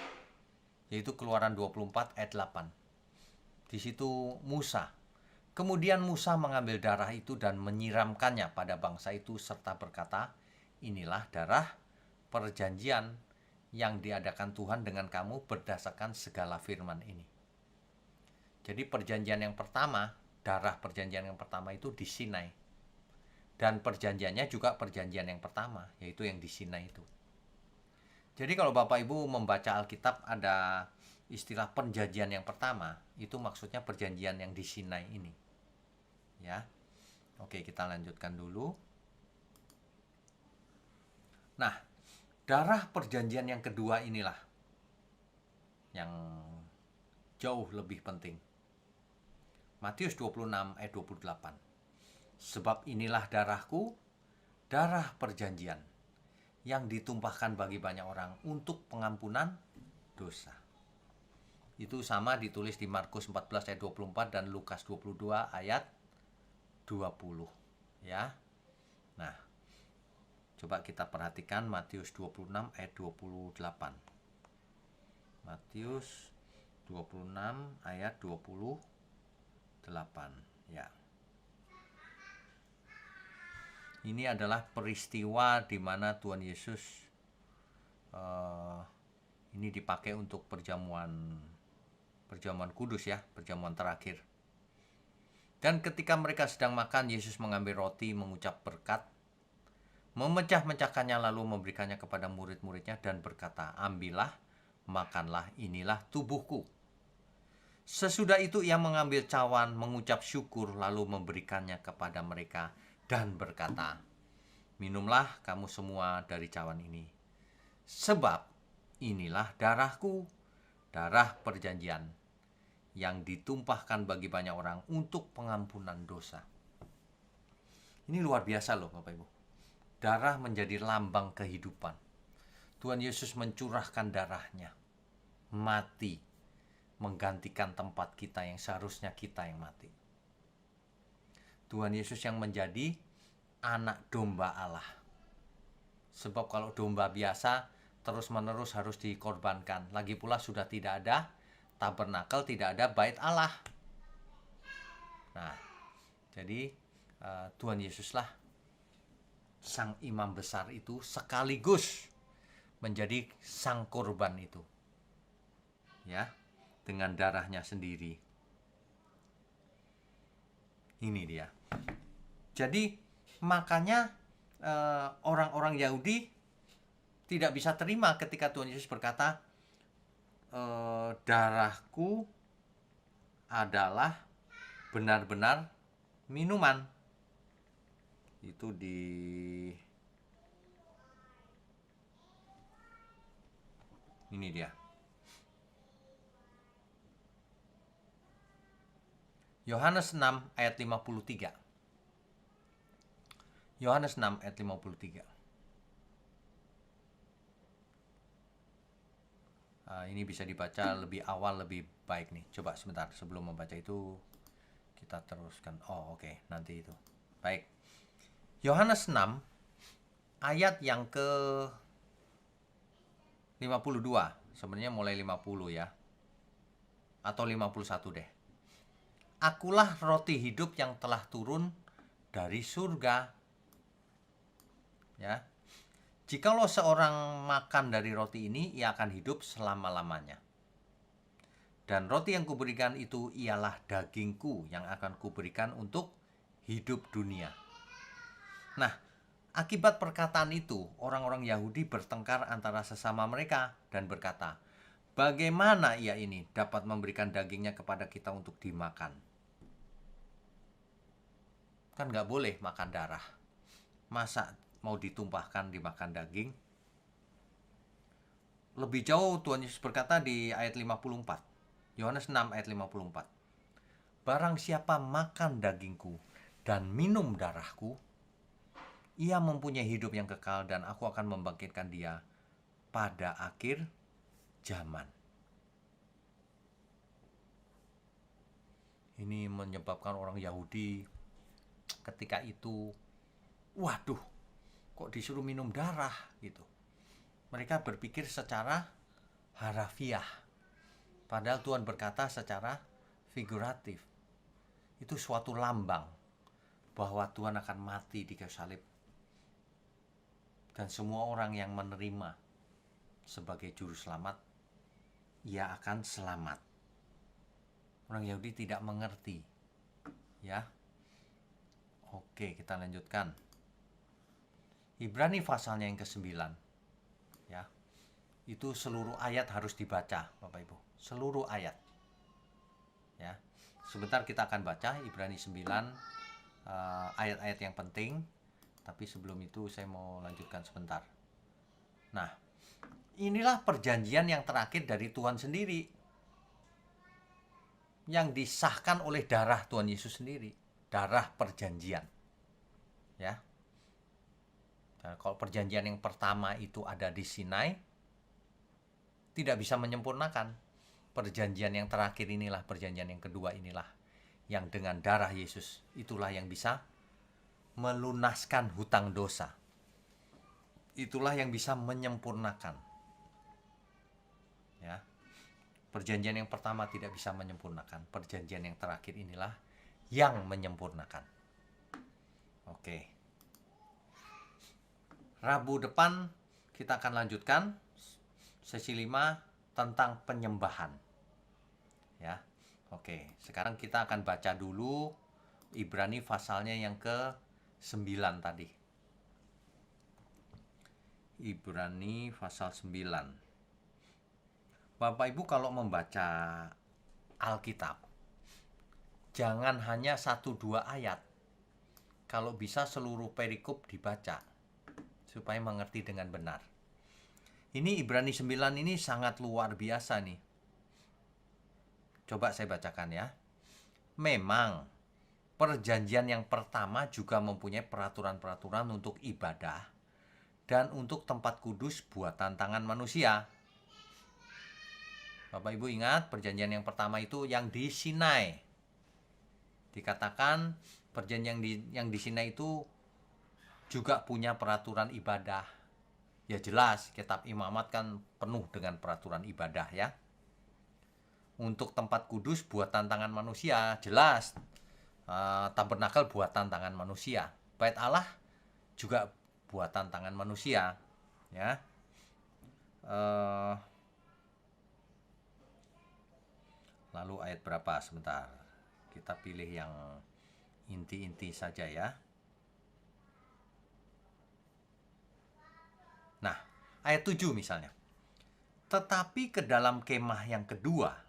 yaitu Keluaran 24 ayat 8. Di situ Musa. Kemudian Musa mengambil darah itu dan menyiramkannya pada bangsa itu serta berkata, inilah darah perjanjian yang diadakan Tuhan dengan kamu berdasarkan segala firman ini. Jadi perjanjian yang pertama, darah perjanjian yang pertama itu di Sinai. Dan perjanjiannya juga perjanjian yang pertama, yaitu yang di Sinai itu. Jadi kalau Bapak Ibu membaca Alkitab ada istilah perjanjian yang pertama, itu maksudnya perjanjian yang di Sinai ini. Ya. Oke, kita lanjutkan dulu. Nah, darah perjanjian yang kedua inilah yang jauh lebih penting. Matius 26 ayat 28. Sebab inilah darahku, darah perjanjian, yang ditumpahkan bagi banyak orang untuk pengampunan dosa. Itu sama ditulis di Markus 14 ayat 24 dan Lukas 22 ayat 20. Ya. Nah, coba kita perhatikan Matius 26 ayat 28. Matius 26 ayat 28. Ya. Ini adalah peristiwa di mana Tuhan Yesus ini dipakai untuk perjamuan kudus ya, perjamuan terakhir. Dan ketika mereka sedang makan, Yesus mengambil roti, mengucap berkat, memecah-mecahkannya lalu memberikannya kepada murid-muridnya dan berkata, ambillah, makanlah, inilah tubuhku. Sesudah itu ia mengambil cawan, mengucap syukur, lalu memberikannya kepada mereka dan berkata, minumlah kamu semua dari cawan ini, sebab inilah darahku, darah perjanjian, yang ditumpahkan bagi banyak orang untuk pengampunan dosa. Ini luar biasa loh Bapak Ibu. Darah menjadi lambang kehidupan. Tuhan Yesus mencurahkan darahnya, mati, menggantikan tempat kita yang seharusnya kita yang mati. Tuhan Yesus yang menjadi anak domba Allah. Sebab kalau domba biasa terus-menerus harus dikorbankan. Lagi pula sudah tidak ada tabernakel, tidak ada bait Allah. Nah, jadi Tuhan Yesuslah sang imam besar itu sekaligus menjadi sang korban itu. Ya, dengan darahnya sendiri. Ini dia. Jadi makanya orang-orang Yahudi tidak bisa terima ketika Tuhan Yesus berkata, darahku adalah benar-benar minuman. Itu di ini dia. Yohanes 6 ayat 53. Yohanes 6 ayat 53. Ini bisa dibaca lebih awal lebih baik nih. Coba sebentar sebelum membaca itu kita teruskan. Oh oke, nanti itu. Baik. Yohanes 6 ayat yang ke 52. Sebenarnya mulai 50 ya. Atau 51 deh. Akulah roti hidup yang telah turun dari surga. Ya. Jikalau seorang makan dari roti ini, ia akan hidup selama-lamanya. Dan roti yang kuberikan itu ialah dagingku yang akan kuberikan untuk hidup dunia. Nah, akibat perkataan itu, orang-orang Yahudi bertengkar antara sesama mereka dan berkata, bagaimana ia ini dapat memberikan dagingnya kepada kita untuk dimakan? Kan nggak boleh makan darah. Masa mau ditumpahkan dimakan daging? Lebih jauh Tuhan Yesus berkata di ayat 54. Yohanes 6 ayat 54. Barang siapa makan dagingku dan minum darahku, Ia mempunyai hidup yang kekal dan aku akan membangkitkan dia pada akhir zaman. Ini menyebabkan orang Yahudi ketika itu, waduh, kok disuruh minum darah gitu. Mereka berpikir secara harafiah, padahal Tuhan berkata secara figuratif. Itu suatu lambang bahwa Tuhan akan mati di kayu salib, dan semua orang yang menerima sebagai juru selamat, ia akan selamat. Orang Yahudi tidak mengerti, ya. Oke, kita lanjutkan. Ibrani pasalnya yang ke-9, ya. Itu seluruh ayat harus dibaca, Bapak Ibu. Seluruh ayat. Ya. Sebentar kita akan baca Ibrani 9, ayat-ayat yang penting. Tapi sebelum itu saya mau lanjutkan sebentar. Nah, inilah perjanjian yang terakhir dari Tuhan sendiri, yang disahkan oleh darah Tuhan Yesus sendiri, darah perjanjian. Ya. Dan kalau perjanjian yang pertama itu ada di Sinai, tidak bisa menyempurnakan. Perjanjian yang terakhir inilah, perjanjian yang kedua inilah, yang dengan darah Yesus itulah yang bisa melunaskan hutang dosa. Itulah yang bisa menyempurnakan. Ya. Perjanjian yang pertama tidak bisa menyempurnakan. Perjanjian yang terakhir inilah yang menyempurnakan. Oke. Rabu depan kita akan lanjutkan sesi 5 tentang penyembahan. Ya. Oke, sekarang kita akan baca dulu Ibrani pasalnya yang ke-9 tadi. Ibrani pasal 9. Bapak Ibu kalau membaca Alkitab, jangan hanya 1-2 ayat. Kalau bisa seluruh perikop dibaca, supaya mengerti dengan benar. Ini Ibrani 9 ini sangat luar biasa nih. Coba saya bacakan ya. Memang perjanjian yang pertama juga mempunyai peraturan-peraturan untuk ibadah dan untuk tempat kudus buatan tangan manusia. Bapak Ibu ingat, perjanjian yang pertama itu yang di Sinai. Dikatakan perjanjian yang di Sinai itu juga punya peraturan ibadah. Ya jelas, kitab Imamat kan penuh dengan peraturan ibadah ya. Untuk tempat kudus buatan tangan manusia, jelas. Tabernakel buatan tangan manusia. Bait Allah juga buatan tangan manusia, ya. Lalu ayat berapa? Sebentar. Kita pilih yang inti-inti saja ya. Nah, ayat 7 misalnya. Tetapi ke dalam kemah yang kedua,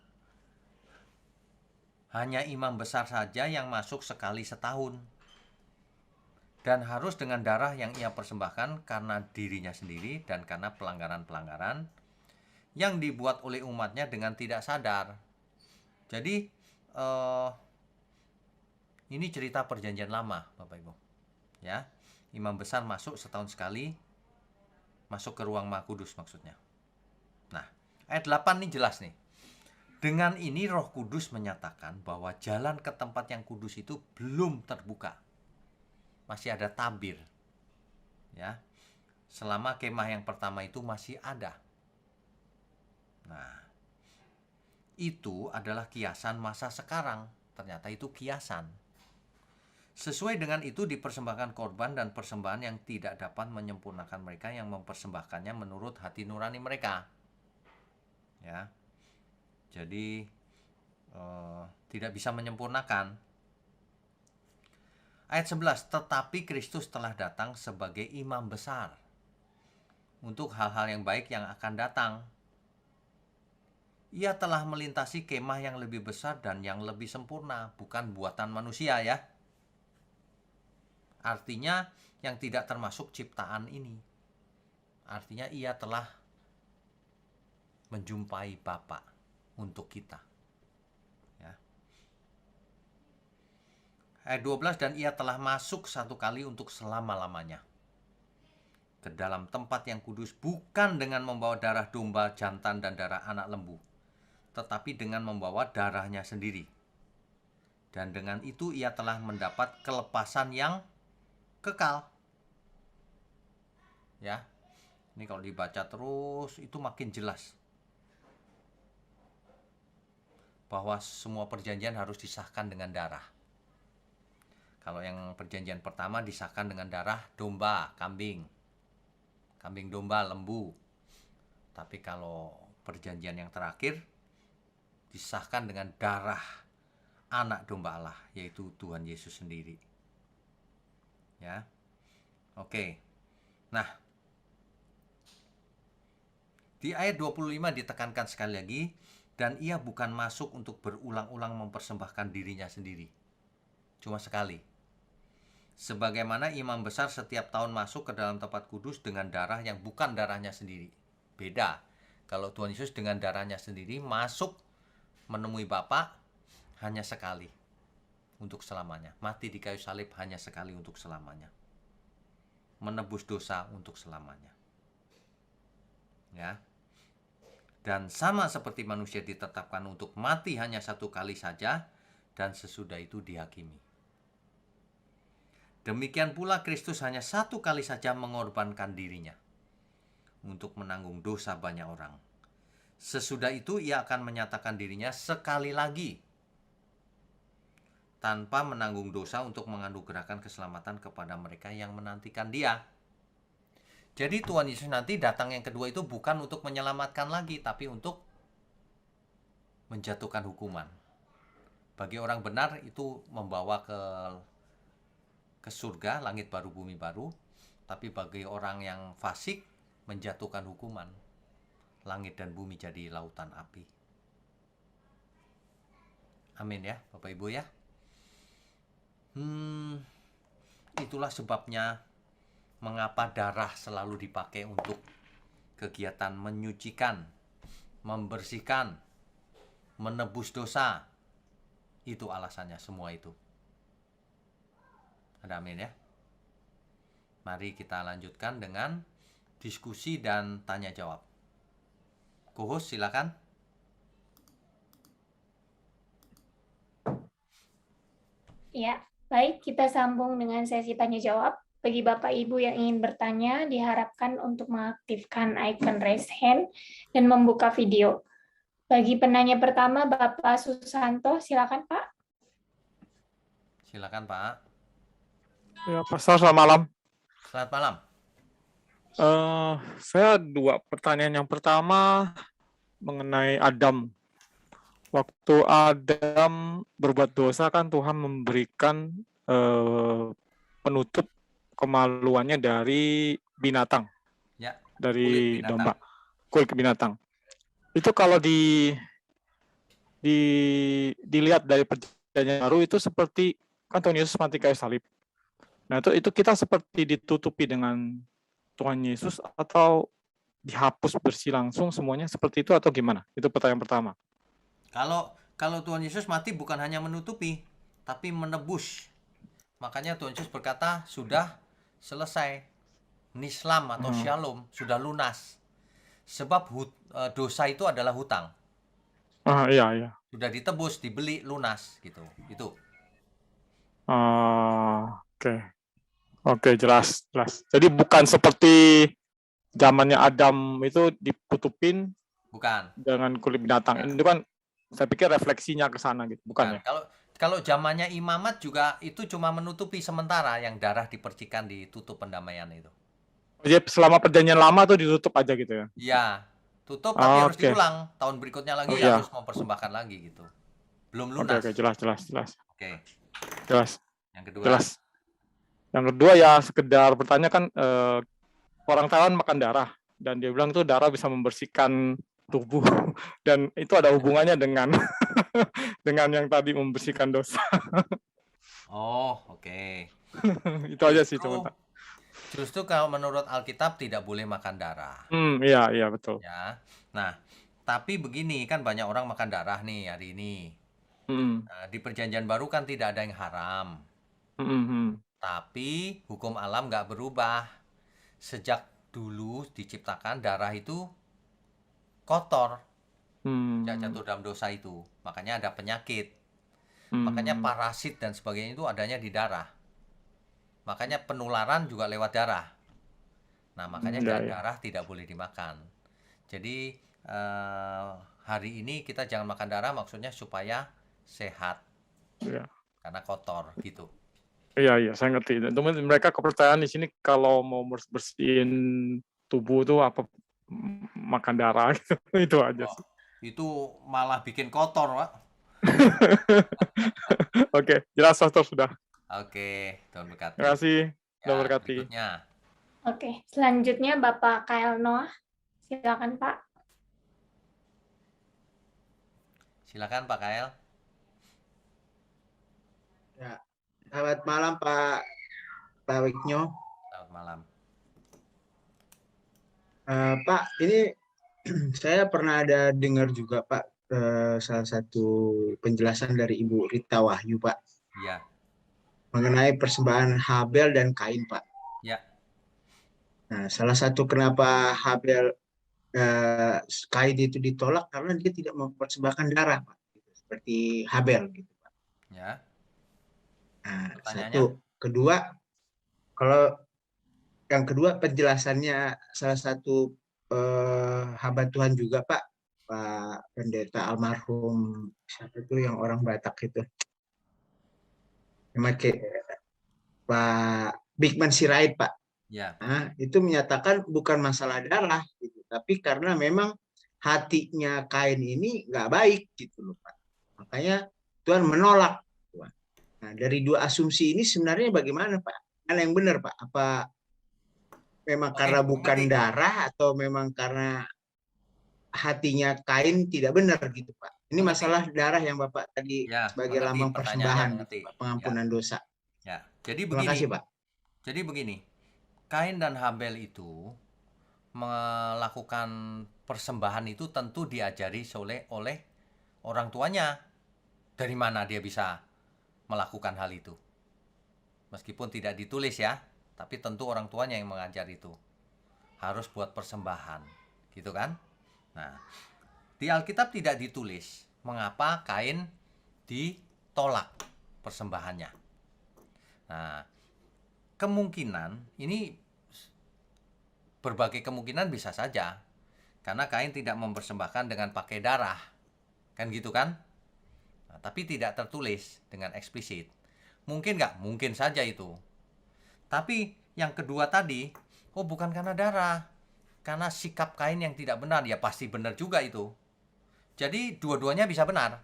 hanya imam besar saja yang masuk sekali setahun. Dan harus dengan darah yang ia persembahkan karena dirinya sendiri dan karena pelanggaran-pelanggaran yang dibuat oleh umatnya dengan tidak sadar. Jadi ini cerita perjanjian lama, Bapak Ibu. Ya, imam besar masuk setahun sekali, masuk ke ruang Maha Kudus maksudnya. Nah, ayat 8 ini jelas nih. Dengan ini Roh Kudus menyatakan bahwa jalan ke tempat yang kudus itu belum terbuka. Masih ada tabir. Ya. Selama kemah yang pertama itu masih ada. Nah, itu adalah kiasan masa sekarang. Ternyata itu kiasan. Sesuai dengan itu dipersembahkan korban dan persembahan yang tidak dapat menyempurnakan mereka yang mempersembahkannya menurut hati nurani mereka. Ya. Jadi tidak bisa menyempurnakan. Ayat 11, tetapi Kristus telah datang sebagai imam besar untuk hal-hal yang baik yang akan datang. Ia telah melintasi kemah yang lebih besar dan yang lebih sempurna, bukan buatan manusia ya. Artinya yang tidak termasuk ciptaan ini. Artinya ia telah menjumpai Bapa untuk kita. Ya. Ayat 12, dan ia telah masuk satu kali untuk selama-lamanya. ke dalam tempat yang kudus bukan dengan membawa darah domba jantan dan darah anak lembu, tetapi dengan membawa darahnya sendiri. Dan dengan itu ia telah mendapat kelepasan yang kekal. Ya, ini kalau dibaca terus itu makin jelas bahwa semua perjanjian harus disahkan dengan darah. Kalau yang perjanjian pertama disahkan dengan darah domba, kambing domba, lembu. Tapi kalau perjanjian yang terakhir disahkan dengan darah anak domba Allah, yaitu Tuhan Yesus sendiri. Ya. Oke. Nah, di ayat 25 ditekankan sekali lagi, dan ia bukan masuk untuk berulang-ulang mempersembahkan dirinya sendiri. Cuma sekali. Sebagaimana imam besar setiap tahun masuk ke dalam tempat kudus dengan darah yang bukan darahnya sendiri. Beda. Kalau Tuhan Yesus dengan darahnya sendiri masuk menemui Bapa hanya sekali untuk selamanya. Mati di kayu salib hanya sekali untuk selamanya. Menebus dosa untuk selamanya. Ya. Dan sama seperti manusia ditetapkan untuk mati hanya satu kali saja dan sesudah itu dihakimi. Demikian pula Kristus hanya satu kali saja mengorbankan dirinya untuk menanggung dosa banyak orang. Sesudah itu ia akan menyatakan dirinya sekali lagi tanpa menanggung dosa untuk menganugerahkan keselamatan kepada mereka yang menantikan dia. Jadi Tuhan Yesus nanti datang yang kedua itu bukan untuk menyelamatkan lagi, tapi untuk menjatuhkan hukuman. Bagi orang benar itu membawa ke surga, langit baru, bumi baru. Tapi bagi orang yang fasik, menjatuhkan hukuman. Langit dan bumi jadi lautan api. Amin ya, Bapak Ibu ya. Itulah sebabnya mengapa darah selalu dipakai untuk kegiatan menyucikan, membersihkan, menebus dosa. Itu alasannya semua itu. Ada amin ya. Mari kita lanjutkan dengan diskusi dan tanya jawab. Co-host silakan. Ya, baik, kita sambung dengan sesi tanya jawab. Bagi Bapak Ibu yang ingin bertanya, diharapkan untuk mengaktifkan icon raise hand dan membuka video. Bagi penanya pertama, Bapak Susanto, silakan Pak. Silakan Pak. Ya, Pastor, selamat malam. Selamat malam. Saya dua pertanyaan. Yang pertama mengenai Adam. Waktu Adam berbuat dosa kan Tuhan memberikan penutup kemaluannya dari binatang, Ya, dari kulit binatang. domba, kulit binatang. Itu kalau dilihat dari perjanjian baru itu seperti kan Tuhan Yesus mati kayu salib. Nah itu kita seperti ditutupi dengan Tuhan Yesus atau dihapus bersih langsung semuanya seperti itu atau gimana? Itu pertanyaan pertama. Kalau Tuhan Yesus mati bukan hanya menutupi, tapi menebus. Makanya Tuhan Yesus berkata, sudah selesai. Nislam atau shalom, sudah lunas. Sebab dosa itu adalah hutang. Iya. Sudah ditebus, dibeli, lunas gitu. Itu. Oke, jelas. Jadi bukan seperti zamannya Adam itu ditutupin Bukan. dengan kulit binatang. Ini kan saya pikir refleksinya ke sana gitu, bukan ya? Kalau zamannya imamat juga itu cuma menutupi sementara, yang darah dipercikan ditutup pendamaian itu. Jadi selama perjanjian lama tuh ditutup aja gitu ya? Iya, tutup tapi harus diulang. Tahun berikutnya lagi harus mempersembahkan lagi gitu. Belum lunas. Oke, jelas. Oke. Jelas. Yang kedua. Jelas. Yang kedua ya sekedar bertanya kan orang Thailand makan darah dan dia bilang tuh darah bisa membersihkan tubuh dan itu ada hubungannya dengan dengan yang tadi membersihkan dosa. Oh, oke. Itu aja sih cuma. Justru kalau menurut Alkitab tidak boleh makan darah. Iya betul. Ya. Nah, tapi begini kan banyak orang makan darah nih hari ini. Nah, di perjanjian baru kan tidak ada yang haram. Tapi hukum alam nggak berubah. Sejak dulu diciptakan darah itu kotor, jatuh Hmm. dalam dosa itu. Makanya ada penyakit. Makanya Hmm. parasit dan sebagainya itu adanya di darah. Makanya penularan juga lewat darah. Nah, makanya Ya, ya. darah tidak boleh dimakan. Jadi hari ini kita jangan makan darah, maksudnya supaya sehat Ya. karena kotor gitu. Iya, iya, saya ngerti. Teman mereka kepercayaan di sini kalau mau bersihin tubuh tuh apa makan darah gitu. Itu aja Oh, sih. itu malah bikin kotor, Pak. Oke, jelas Pastor sudah. Oke, Tuhan Terima berkati. kasih. Sudah Ya, berkati. berikutnya. Oke, selanjutnya Bapak Kyle Noah. Silakan Pak. Silakan Pak Kael. Ya, selamat malam Pak Wiknyo. Selamat malam. Pak, ini saya pernah ada dengar juga Pak salah satu penjelasan dari Ibu Rita Wahyu Pak Ya, mengenai persembahan Habel dan Kain Pak. ya, Nah, salah satu kenapa Habel Kain itu ditolak karena dia tidak mempersembahkan darah Pak, gitu. Seperti Habel gitu Pak. ya. Nah, Pertanyaannya? satu, kedua, kalau yang kedua penjelasannya salah satu hamba Tuhan juga Pak Pendeta almarhum siapa itu yang orang Batak itu memakai Pak Bigman Sirait Pak. Ya, Nah, itu menyatakan bukan masalah darah gitu, tapi karena memang hatinya Kain ini nggak baik gitu loh Pak. Makanya Tuhan menolak. Nah, dari dua asumsi ini sebenarnya bagaimana Pak? Mana yang benar Pak? Apa memang oke, karena bukan mengerti. darah atau memang karena hatinya Kain tidak benar gitu Pak? Ini Mengerti. masalah darah yang Bapak tadi Ya, sebagai mengerti lambang pertanyaannya, persembahan gitu mengerti. Pak, Ya, pengampunan dosa. ya. Jadi Terima begini. kasih Pak. Jadi begini. Kain dan Habel itu melakukan persembahan itu tentu diajari oleh orang tuanya. Dari mana dia bisa melakukan hal itu? Meskipun tidak ditulis ya, tapi tentu orang tuanya yang mengajar itu. Harus buat persembahan, gitu kan? Nah, di Alkitab tidak ditulis mengapa Kain ditolak persembahannya. Nah, kemungkinan ini berbagai kemungkinan bisa saja. Karena Kain tidak mempersembahkan dengan pakai darah. Kan gitu kan? Nah, tapi tidak tertulis dengan eksplisit. Mungkin nggak? Mungkin saja itu. Tapi yang kedua tadi, oh bukan karena darah. Karena sikap Kain yang tidak benar, ya pasti benar juga itu. Jadi dua-duanya bisa benar.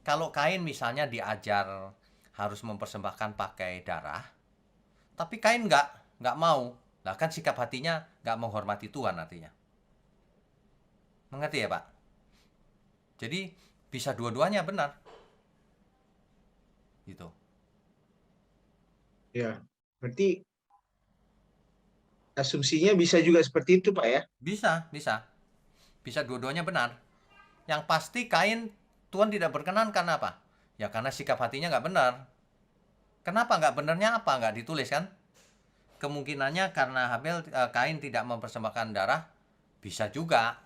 Kalau Kain misalnya diajar harus mempersembahkan pakai darah, tapi Kain nggak mau. Lah kan sikap hatinya nggak menghormati Tuhan artinya. Mengerti ya Pak? Jadi bisa dua-duanya benar. Gitu. Ya, berarti asumsinya bisa juga seperti itu Pak ya? Bisa, bisa. Bisa dua-duanya benar. Yang pasti Kain Tuhan tidak berkenan karena apa? Ya karena sikap hatinya nggak benar. Kenapa nggak benarnya apa? Nggak ditulis kan? Kemungkinannya karena Kain tidak mempersembahkan darah, bisa juga.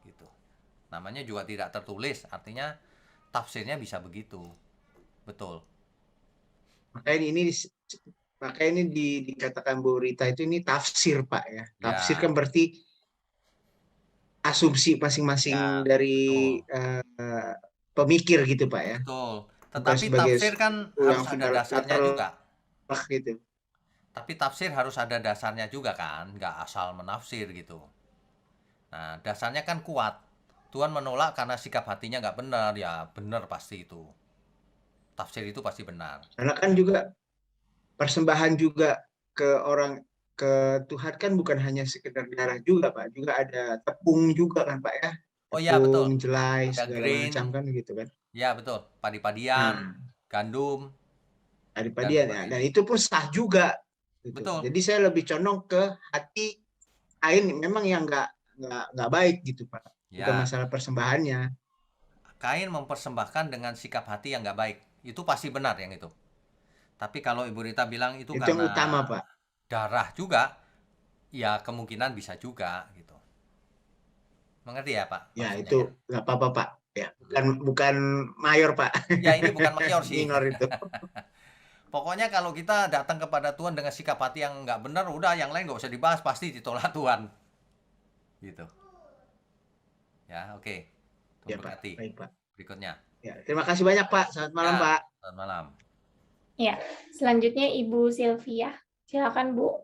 Gitu. Namanya juga tidak tertulis, artinya tafsirnya bisa begitu. Betul. Makanya ini dikatakan Bu Rita itu ini tafsir Pak ya. Tafsir Ya, kan berarti asumsi masing-masing ya, dari betul. pemikir gitu Pak ya. Betul. Bukan Tetapi sebagai tafsir kan sesuatu harus yang ada final dasarnya juga. mutlak gitu. Tapi tafsir harus ada dasarnya juga kan, nggak asal menafsir gitu. Nah, dasarnya kan kuat. Tuhan menolak karena sikap hatinya nggak benar, ya benar pasti itu. Tafsir itu pasti benar. Karena kan juga persembahan juga ke orang ke Tuhan kan bukan hanya sekedar darah juga Pak, juga ada tepung juga kan Pak ya, Oh iya betul, tepung, jelai ada segala grain, macam kan gitu kan. ya betul, padi-padian, Nah, gandum, dan daripada ya, dan sebagainya. itu pun sah juga gitu. Betul, Jadi saya lebih condong ke hati Kain memang yang nggak baik gitu Pak, bukan ya. masalah persembahannya. Kain mempersembahkan dengan sikap hati yang nggak baik. Itu pasti benar yang itu. Tapi kalau Ibu Rita bilang itu Itu yang karena utama Pak. darah juga, ya kemungkinan bisa juga gitu. Mengerti ya Pak? Ya Maksudnya itu ya. nggak apa-apa Pak. Ya bukan mayor Pak. Ya ini bukan mayor sih. Minor itu. Pokoknya kalau kita datang kepada Tuhan dengan sikap hati yang nggak benar, udah yang lain nggak usah dibahas, pasti ditolak Tuhan. Gitu. Ya, oke. Tuhan Ya Pak. berkati. Baik Pak. Berikutnya. Ya, terima kasih banyak Pak. Selamat malam Ya, Pak. selamat malam. Ya, selanjutnya Ibu Sylvia. Silakan Bu.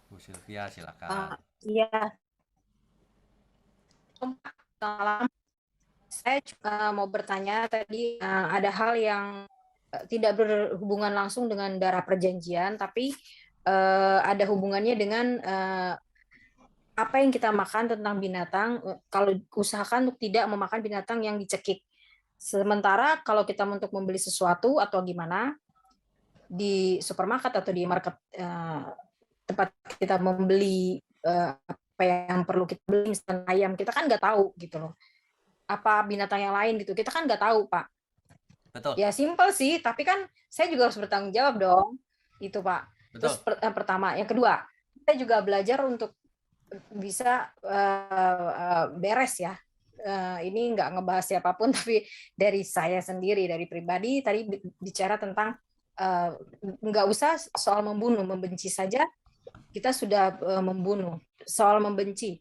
Bu Sylvia, silakan. Iya, malam. Saya juga mau bertanya tadi ada hal yang tidak berhubungan langsung dengan darah perjanjian, tapi ada hubungannya dengan apa yang kita makan tentang binatang. Kalau usahakan untuk tidak memakan binatang yang dicekik. Sementara kalau kita untuk membeli sesuatu atau gimana di supermarket atau di market tempat kita membeli apa yang perlu kita beli, misalnya ayam, kita kan nggak tahu gitu loh. Apa binatang yang lain gitu, kita kan nggak tahu Pak. Betul. Ya simpel sih, tapi kan saya juga harus bertanggung jawab dong, itu Pak. Betul. Terus pertama, yang kedua, saya juga belajar untuk bisa beres ya. Ini nggak ngebahas siapapun, tapi dari saya sendiri, dari pribadi tadi bicara tentang nggak usah soal membunuh, membenci saja kita sudah membunuh. Soal membenci,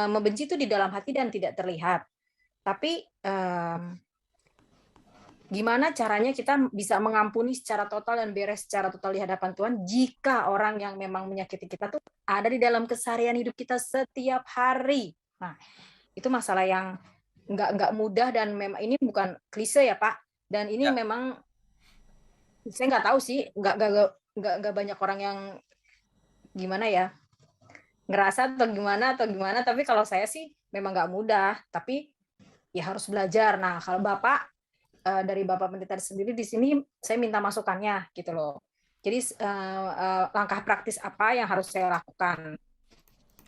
membenci itu di dalam hati dan tidak terlihat. Tapi gimana caranya kita bisa mengampuni secara total dan beres secara total di hadapan Tuhan jika orang yang memang menyakiti kita tuh ada di dalam keseharian hidup kita setiap hari. Nah, itu masalah yang nggak mudah dan memang ini bukan klise ya Pak. Dan ini memang saya nggak tahu sih, nggak banyak orang yang gimana ya ngerasa atau gimana. Tapi kalau saya sih memang nggak mudah. Tapi ya harus belajar. Nah, kalau Bapak dari Bapak Pendeta sendiri di sini saya minta masukannya gitu loh. Jadi langkah praktis apa yang harus saya lakukan?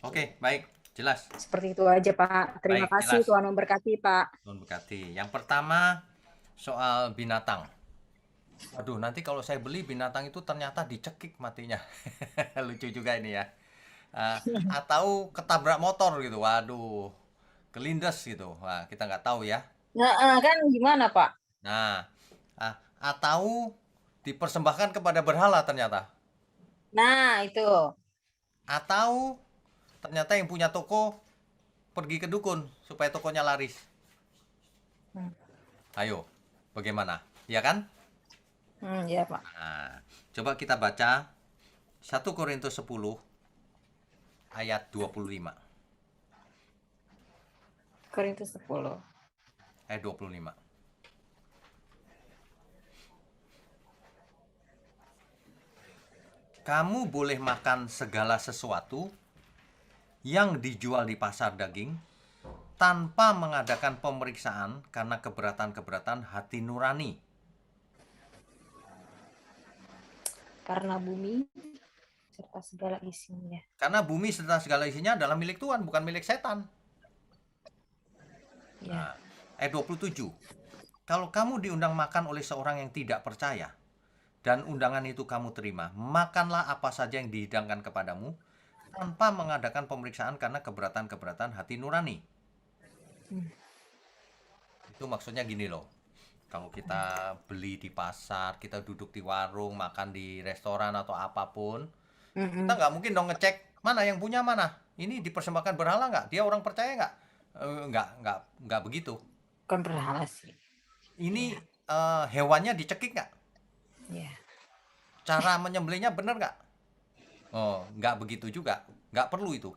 Oke, baik, jelas. Seperti itu aja Pak. Terima Baik, kasih, jelas. Tuhan memberkati Pak. Tuhan berkati. Yang pertama soal binatang. Aduh, nanti kalau saya beli binatang itu ternyata dicekik matinya. Lucu juga ini ya. Atau ketabrak motor gitu. Waduh, kelindes gitu. Wah, kita nggak tahu ya. Nah, kan gimana Pak? Nah, atau dipersembahkan kepada berhala ternyata. Nah, itu. Atau ternyata yang punya toko pergi ke dukun supaya tokonya laris. Ayo, bagaimana? Ya kan? Ya Pak. Nah, coba kita baca 1 Korintus 10 ayat 25. Korintus 10. Ayat 25. Kamu boleh makan segala sesuatu yang dijual di pasar daging tanpa mengadakan pemeriksaan karena keberatan-keberatan hati nurani. Karena bumi serta segala isinya. Karena bumi serta segala isinya adalah milik Tuhan, bukan milik setan. Ya. Nah, ayat 27. Kalau kamu diundang makan oleh seorang yang tidak percaya, dan undangan itu kamu terima, makanlah apa saja yang dihidangkan kepadamu, tanpa mengadakan pemeriksaan karena keberatan-keberatan hati nurani. Itu maksudnya gini loh. Kalau kita beli di pasar, kita duduk di warung, makan di restoran atau apapun, kita nggak mungkin dong ngecek mana yang punya mana. Ini dipersembahkan berhala nggak? Dia orang percaya nggak? Nggak begitu. Bukan berhala sih. Ini hewannya dicekik nggak? Ya. Cara menyembelihnya benar nggak? Oh, nggak begitu juga. Nggak perlu itu.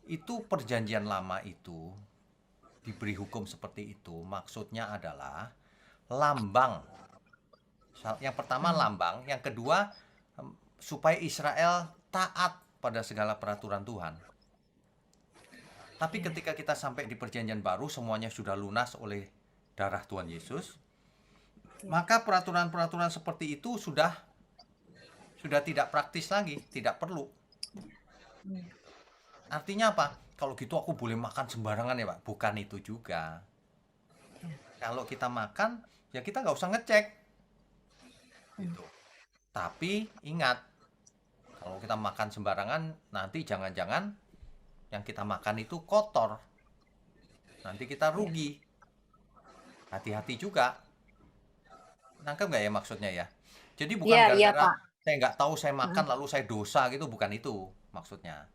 Itu perjanjian lama itu diberi hukum seperti itu. Maksudnya adalah lambang. Yang pertama lambang, yang kedua supaya Israel taat pada segala peraturan Tuhan. Tapi ketika kita sampai di perjanjian baru, semuanya sudah lunas oleh darah Tuhan Yesus, maka peraturan-peraturan seperti itu sudah tidak praktis lagi, tidak perlu. Artinya apa? Kalau gitu aku boleh makan sembarangan ya Pak? Bukan itu juga. Kalau kita makan, ya kita nggak usah ngecek. Gitu. Tapi ingat, Kalau kita makan sembarangan, nanti jangan-jangan yang kita makan itu kotor. Nanti kita rugi. Hati-hati juga. Nangkep nggak ya maksudnya ya? Jadi bukan Iya, iya, gara-gara Pak. saya nggak tahu saya makan lalu saya dosa gitu, bukan itu maksudnya.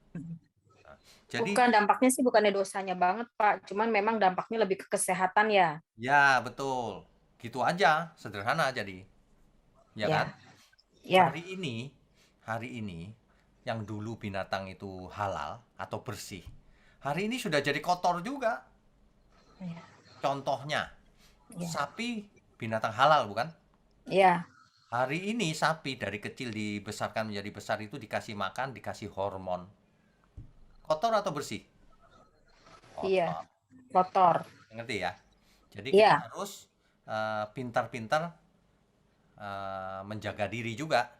Nah, jadi Bukan, dampaknya sih bukannya dosanya banget, Pak. Cuman memang dampaknya lebih ke kesehatan ya. ya betul, gitu aja, sederhana jadi, ya kan? Ya, ya, Hari ini yang dulu binatang itu halal atau bersih, hari ini sudah jadi kotor juga. ya, Contohnya, ya, sapi binatang halal bukan? ya, Hari ini sapi dari kecil dibesarkan menjadi besar itu dikasih makan, dikasih hormon. Kotor atau bersih? iya, Kotor. kotor. Ngerti ya? Jadi kita Iya, harus pintar-pintar menjaga diri juga.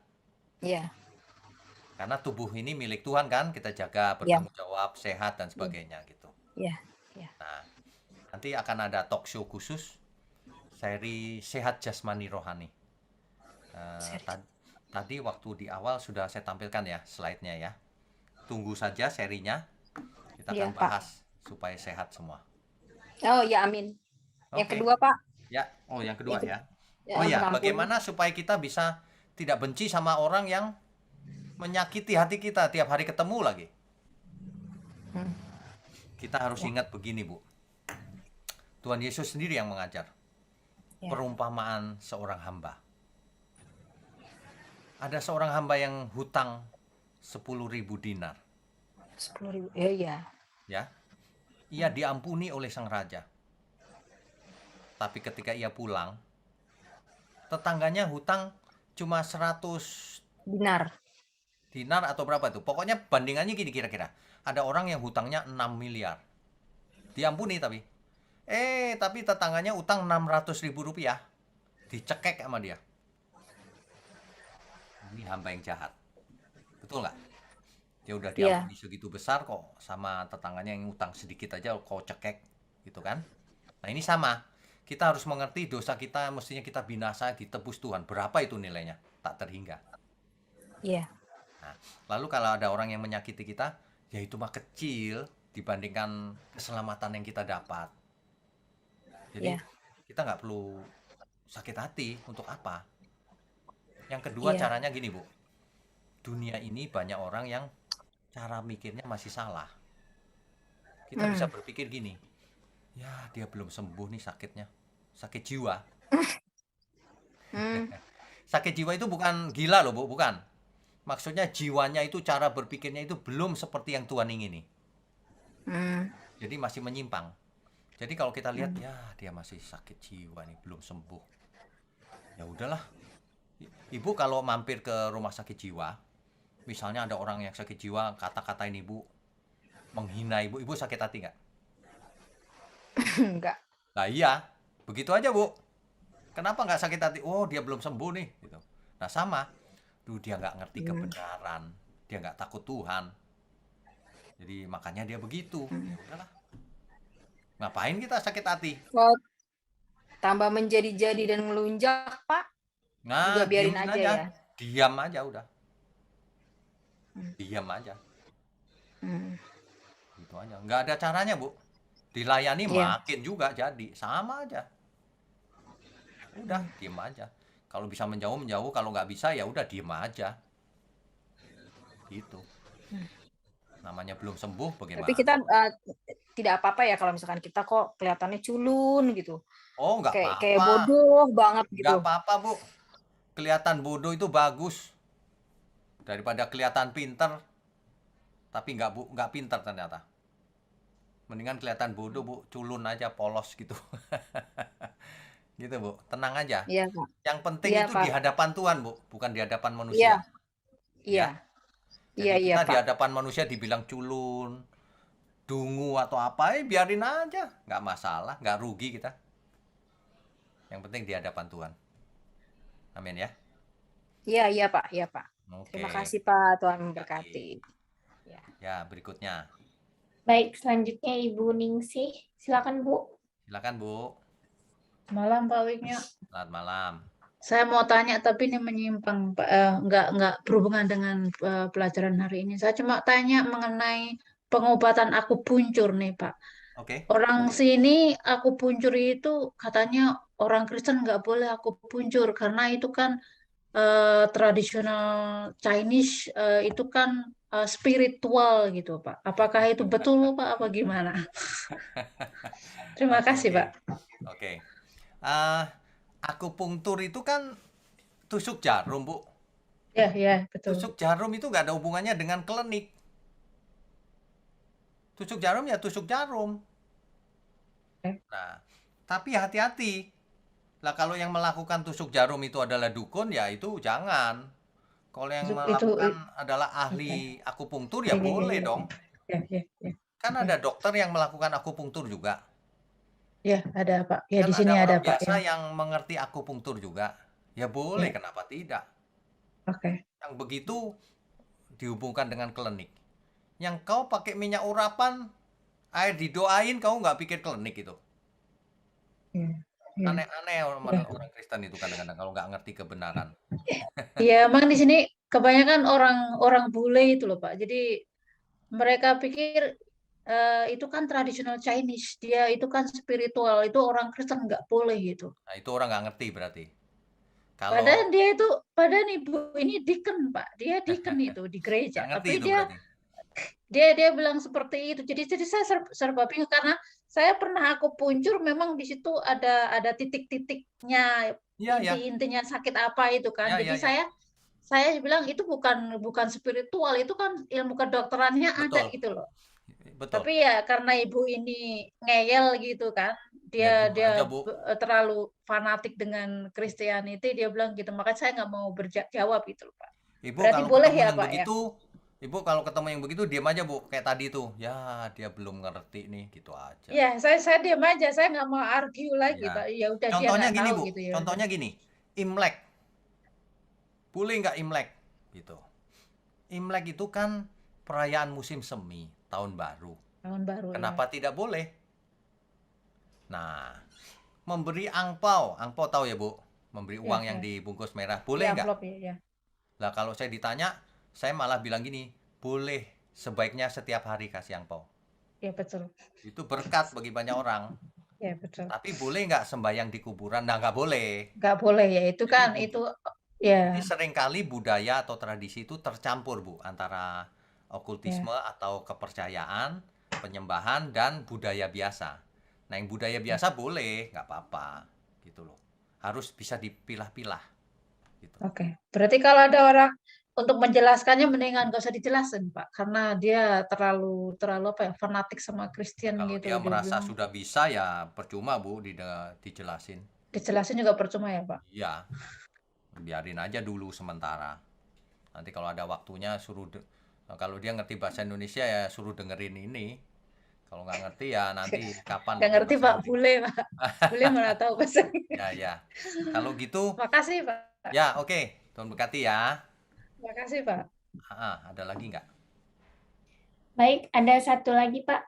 iya, Karena tubuh ini milik Tuhan kan, kita jaga, iya, bertanggung jawab, sehat dan sebagainya gitu. iya, iya. Nah, nanti akan ada talk show khusus seri Sehat Jasmani Rohani. Tadi waktu di awal sudah saya tampilkan ya slide-nya ya. Tunggu saja serinya, kita Iya, akan Pak. bahas supaya sehat semua. Oh ya, amin. Yang Oke. kedua, Pak. Ya, oh yang kedua Yang ya. Ya, Oh ya, mengampuni. bagaimana supaya kita bisa tidak benci sama orang yang menyakiti hati kita tiap hari ketemu lagi? Hmm. Kita harus ingat begini, Bu. Tuhan Yesus sendiri yang mengajar. Ya. Perumpamaan seorang hamba. Ada seorang hamba yang hutang 10.000 dinar. 10.000. Iya. Ya, ia diampuni oleh sang raja. Tapi ketika ia pulang, tetangganya hutang cuma 100 Dinar. dinar atau berapa itu. Pokoknya bandingannya gini kira-kira. Ada orang yang hutangnya 6 miliar. Diampuni tapi. Tapi tetangganya utang 600.000 rupiah. Dicekek sama dia. Ini hamba yang jahat. Betul nggak? Dia udah diampuni segitu besar kok, sama tetangganya yang utang sedikit aja kok cekek. Gitu kan? Nah ini sama. Kita harus mengerti dosa kita mestinya kita binasa, ditebus Tuhan. Berapa itu nilainya? Tak terhingga. Iya. Nah, lalu kalau ada orang yang menyakiti kita, ya itu mah kecil dibandingkan keselamatan yang kita dapat. Jadi kita nggak perlu sakit hati untuk apa. Yang kedua caranya gini, Bu. Dunia ini banyak orang yang cara mikirnya masih salah. Kita bisa berpikir gini, ya dia belum sembuh nih sakitnya, sakit jiwa. Sakit jiwa itu bukan gila loh, Bu, bukan. Maksudnya jiwanya itu, cara berpikirnya itu belum seperti yang Tuhan ingini. Jadi masih menyimpang. Jadi kalau kita lihat, ya dia masih sakit jiwa nih, belum sembuh. Ya udahlah. Ibu kalau mampir ke rumah sakit jiwa, misalnya ada orang yang sakit jiwa, kata-katain ibu, menghina ibu, ibu sakit hati nggak? Enggak. Nah iya, begitu aja, Bu. Kenapa nggak sakit hati? Oh, dia belum sembuh nih. Gitu. Nah sama, dia nggak ngerti kebenaran, dia nggak takut Tuhan. Jadi makanya dia begitu. Udahlah. Ngapain kita sakit hati? Kalau tambah menjadi-jadi dan melunjak, Pak, Nah, juga biarin diemin aja ya. Diam aja udah. Diam aja. Gitu aja. Nggak ada caranya, Bu. Dilayani makin juga jadi. Sama aja. Udah, diem aja. Kalau bisa menjauh, menjauh. Kalau nggak bisa, ya udah diem aja. Gitu. Namanya belum sembuh, bagaimana? Tapi kita tidak apa-apa ya kalau misalkan kita kok kelihatannya culun gitu. Oh, nggak apa-apa. Kayak bodoh banget gitu. Nggak apa-apa, Bu. Kelihatan bodoh itu bagus. Daripada kelihatan pinter, tapi nggak pinter ternyata. Mendingan kelihatan bodoh, Bu. Culun aja, polos gitu. Gitu, Bu. Tenang aja. Iya, Pak. Yang penting Iya, itu Pak. di hadapan Tuhan, Bu. Bukan di hadapan manusia. Iya. Jadi kita Pak. di hadapan manusia dibilang culun, dungu atau apa, biarin aja. Nggak masalah, nggak rugi kita. Yang penting di hadapan Tuhan. Amin ya. Iya, Pak. Iya, Pak. Oke. Terima kasih, Pak. Tuhan memberkati. Ya, berikutnya. Baik, selanjutnya Ibu Ningsih. Silakan, Bu. Silakan, Bu. Malam Pak Wiknya. Selamat malam. Saya mau tanya tapi ini menyimpang, Pak. Nggak berhubungan dengan pelajaran hari ini. Saya cuma tanya mengenai pengobatan akupunktur nih, Pak. Oke. Orang sini akupunktur itu katanya orang Kristen nggak boleh akupunktur karena itu kan tradisional Chinese, itu kan spiritual gitu, Pak. Apakah itu betul, Pak? Apa gimana? Terima kasih, Oke. Pak. Oke. Ah, akupunktur itu kan tusuk jarum, Bu. Ya, ya, betul. Tusuk jarum itu nggak ada hubungannya dengan klinik. Tusuk jarum ya tusuk jarum. Oke. Nah, tapi hati-hati. Lah kalau yang melakukan tusuk jarum itu adalah dukun, ya itu jangan. Kalau yang Itu, melakukan adalah oke. ahli akupunktur, Ya, ya ya, ya, boleh ya, dong. ya, ya, ya. Kan Oke. ada dokter yang melakukan akupunktur juga. Ya, ada, Pak. Ya, Kan di ada sini ada, orang Pak. biasa Ya, yang mengerti akupunktur juga. Ya boleh, ya. kenapa tidak? Oke. Yang begitu dihubungkan dengan klinik. Yang kau pakai minyak urapan, air didoain, kau nggak pikir klinik itu. Ya, ya, Aneh-aneh ya. orang Kristen itu kadang-kadang kalau nggak ngerti kebenaran. Iya, emang di sini kebanyakan orang-orang bule itu loh, Pak. Jadi mereka pikir itu kan tradisional Chinese, dia itu kan spiritual, itu orang Kristen nggak boleh gitu. Nah, itu orang nggak ngerti berarti. Kalau Padahal dia itu, padahal ibu ini deacon, Pak. Dia deacon itu di gereja, nggak ngerti tapi itu dia berarti. dia bilang seperti itu. Jadi saya serba bingung karena saya pernah akupunktur, memang di situ ada titik-titiknya, Iya, ya. inti-intinya sakit apa itu kan. Ya, Jadi ya, ya. saya bilang itu bukan spiritual, itu kan ilmu kedokterannya ada Betul. gitu loh. Betul. Tapi ya karena ibu ini ngeyel gitu kan, Ya dia diem aja, dia Bu. terlalu fanatik dengan Christianity, dia bilang gitu. Makanya saya nggak mau berjawab gitu loh, Pak. Ibu Berarti kalau boleh ketemu ya, yang Pak ya? begitu, Ibu kalau ketemu yang begitu diam aja, Bu. Kayak tadi tuh. Ya, dia belum ngerti nih, gitu aja. Ya, saya diam aja, saya nggak mau argue lagi, Ya. Pak. Ya udah dia Contohnya nggak gini, tahu Bu. gitu ya udah. Contohnya gini. Imlek. Boleh nggak Imlek? Gitu. Imlek itu kan perayaan musim semi, tahun baru. Tahun baru ya. Kenapa tidak boleh? Nah, memberi angpau. Angpau tahu ya, Bu? Memberi Ya, uang yang ya. dibungkus merah. Di Boleh nggak? amplop ya, ya. Lah kalau saya ditanya, saya malah bilang gini, boleh. Sebaiknya setiap hari kasih angpau. Ya betul. Itu berkat bagi banyak orang. Ya betul. Tapi boleh nggak sembahyang di kuburan? Nah, nggak boleh. Nggak boleh ya, itu Jadi, kan itu ya, jadi seringkali budaya atau tradisi itu tercampur, Bu, antara okultisme ya. atau kepercayaan, penyembahan, dan budaya biasa. Nah, yang budaya biasa boleh, nggak apa-apa, gitu loh. Harus bisa dipilah-pilah, gitu. Oke. Berarti kalau ada orang untuk menjelaskannya mendingan nggak usah dijelasin, Pak, karena dia terlalu apa ya, fanatik sama Kristen Kalau gitu. dia Dia merasa bilang sudah bisa, ya percuma, Bu, dijelasin. dijelasin juga percuma ya, Pak. Iya, biarin aja dulu sementara. Nanti kalau ada waktunya kalau dia ngerti bahasa Indonesia ya suruh dengerin ini. Kalau nggak ngerti ya nanti kapan Nggak pakai ngerti, bahasa Pak, Inggris. bule, Pak. Bule mana tahu bahasa. Ya, ya. Kalau gitu, Makasih, Pak. ya oke. Tuhan berkati ya. Makasih, Pak. Ada lagi nggak? Baik, ada satu lagi, Pak.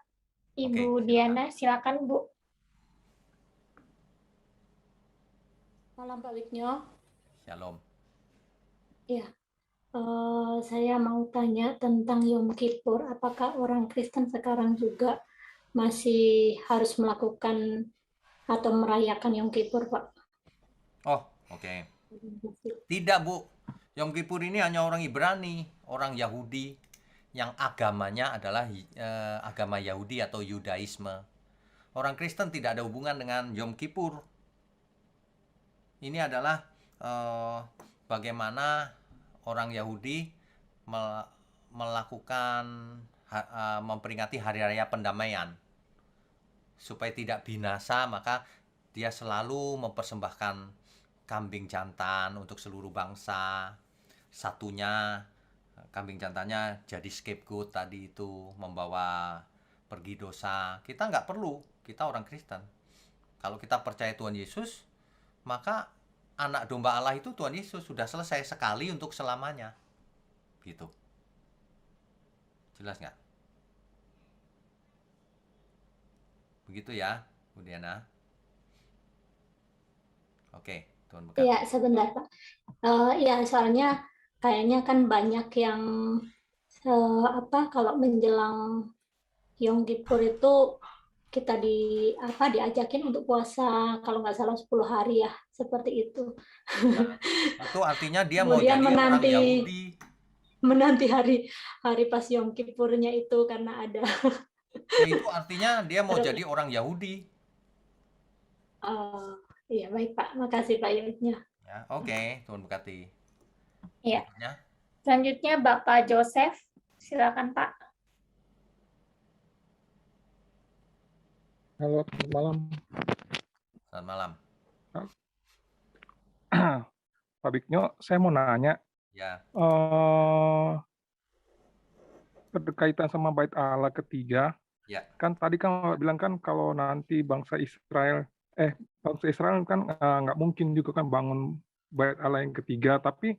Ibu Oke, Diana, silakan, Bu. Malam Pak Wigno. Shalom. Ya, saya mau tanya tentang Yom Kippur. Apakah orang Kristen sekarang juga masih harus melakukan atau merayakan Yom Kippur, Pak? Oh, oke. Tidak, Bu. Yom Kippur ini hanya orang Ibrani, orang Yahudi yang agamanya adalah agama Yahudi atau Yudaisme. Orang Kristen tidak ada hubungan dengan Yom Kippur. Ini adalah bagaimana orang Yahudi melakukan memperingati hari raya pendamaian. Supaya tidak binasa, maka dia selalu mempersembahkan kambing jantan untuk seluruh bangsa. Satunya kambing jantannya jadi scapegoat tadi itu, membawa pergi dosa. Kita nggak perlu, kita orang Kristen. Kalau kita percaya Tuhan Yesus, maka anak domba Allah itu Tuhan Yesus sudah selesai sekali untuk selamanya. Gitu. Jelas nggak? Begitu ya, Bu Diana. Oke. Tuhan berkati. Iya, sebentar, Pak. Ya, soalnya kayaknya kan banyak yang kalau menjelang Yom Kippur itu kita diajakin untuk puasa kalau nggak salah 10 hari ya, seperti itu. Itu artinya dia mau Kemudian jadi orang Yahudi. menanti hari pas Yom Kippurnya itu karena ada. Ya, itu artinya dia mau jadi orang Yahudi. Iya, baik Pak. Makasih Pak Yusnya. Ya, oke, Tuhan berkati. Iya. Berikutnya. Selanjutnya Bapak Joseph, silakan Pak. Halo, selamat malam. Selamat malam. Pak Bigno, saya mau nanya, Ya, berkaitan sama Bait Allah ketiga, ya. kan tadi kan Bapak bilang kan kalau nanti bangsa Israel kan nggak mungkin juga kan bangun Bait Allah yang ketiga, tapi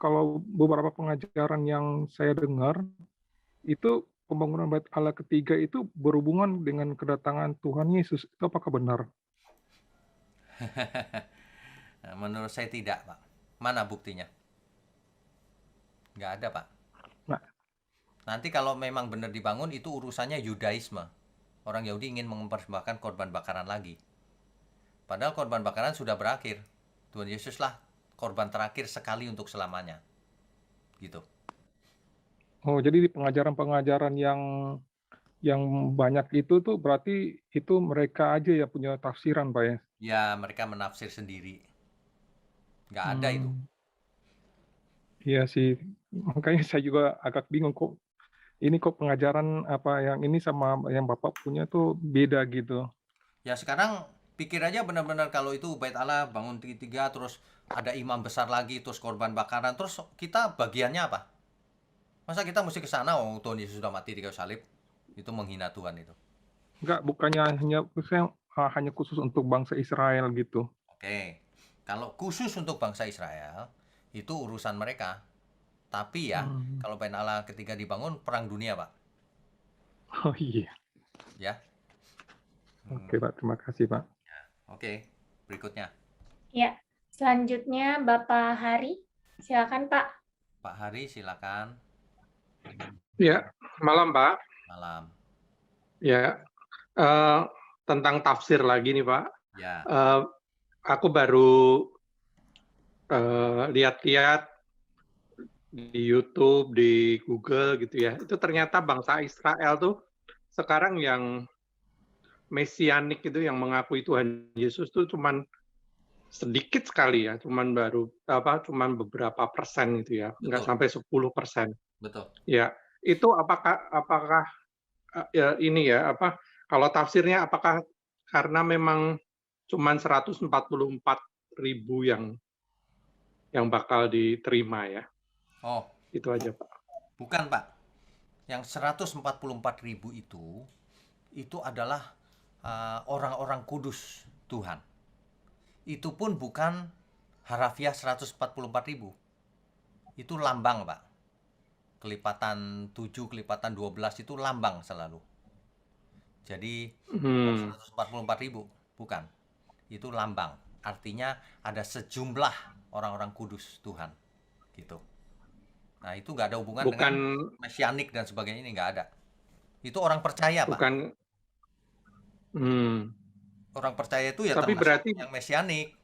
kalau beberapa pengajaran yang saya dengar, itu pembangunan Bait Allah ketiga itu berhubungan dengan kedatangan Tuhan Yesus. Itu apakah benar? Menurut saya tidak, Pak. Mana buktinya? Nggak ada, Pak. Nah. Nanti kalau memang benar dibangun, itu urusannya Yudaisme. Orang Yahudi ingin mempersembahkan korban bakaran lagi. Padahal korban bakaran sudah berakhir. Tuhan Yesuslah korban terakhir sekali untuk selamanya. Gitu. Oh, jadi di pengajaran-pengajaran yang banyak itu tuh berarti itu mereka aja ya punya tafsiran, Pak ya? Ya, mereka menafsir sendiri. Nggak ada itu. Iya sih, makanya saya juga agak bingung kok. Ini kok pengajaran apa yang ini sama yang Bapak punya tuh beda gitu. Ya sekarang pikir aja benar-benar kalau itu Bait Allah bangun tiga, terus ada imam besar lagi, terus korban bakaran, terus kita bagiannya apa? Masa kita mesti ke sana? Oh, Tuhan Yesus sudah mati di kayu salib. Itu menghina Tuhan itu. Enggak, bukannya hanya khusus untuk bangsa Israel gitu. Oke. Kalau khusus untuk bangsa Israel, itu urusan mereka. Tapi ya, kalau Bait Allah ketiga dibangun, perang dunia, Pak. Oh iya. Ya. Oke, Pak. Terima kasih, Pak. Oke. Berikutnya. Ya. Selanjutnya Bapak Hari, silakan Pak. Pak Hari, silakan. Ya, malam Pak. Malam. Ya, tentang tafsir lagi nih Pak. Ya. Aku baru lihat-lihat di YouTube, di Google gitu ya. Itu ternyata bangsa Israel tuh sekarang yang mesianik itu yang mengakui Tuhan Yesus tuh cuman sedikit sekali ya, cuman beberapa persen gitu ya, nggak sampai 10%. Betul. Ya, itu apakah ya ini ya kalau tafsirnya apakah karena memang cuman 144.000 yang bakal diterima ya? Oh, itu aja Pak. Bukan Pak, yang 144.000 itu adalah orang-orang kudus Tuhan. Itu pun bukan harafiah 144.000. Itu lambang Pak. Kelipatan 7, kelipatan 12 itu lambang selalu. Jadi 144.000 bukan. Itu lambang. Artinya ada sejumlah orang-orang kudus Tuhan. Gitu. Nah, itu nggak ada hubungan dengan mesianik dan sebagainya, ini nggak ada. Itu orang percaya, Pak. Orang percaya itu ya tapi termasuk berarti yang mesianik.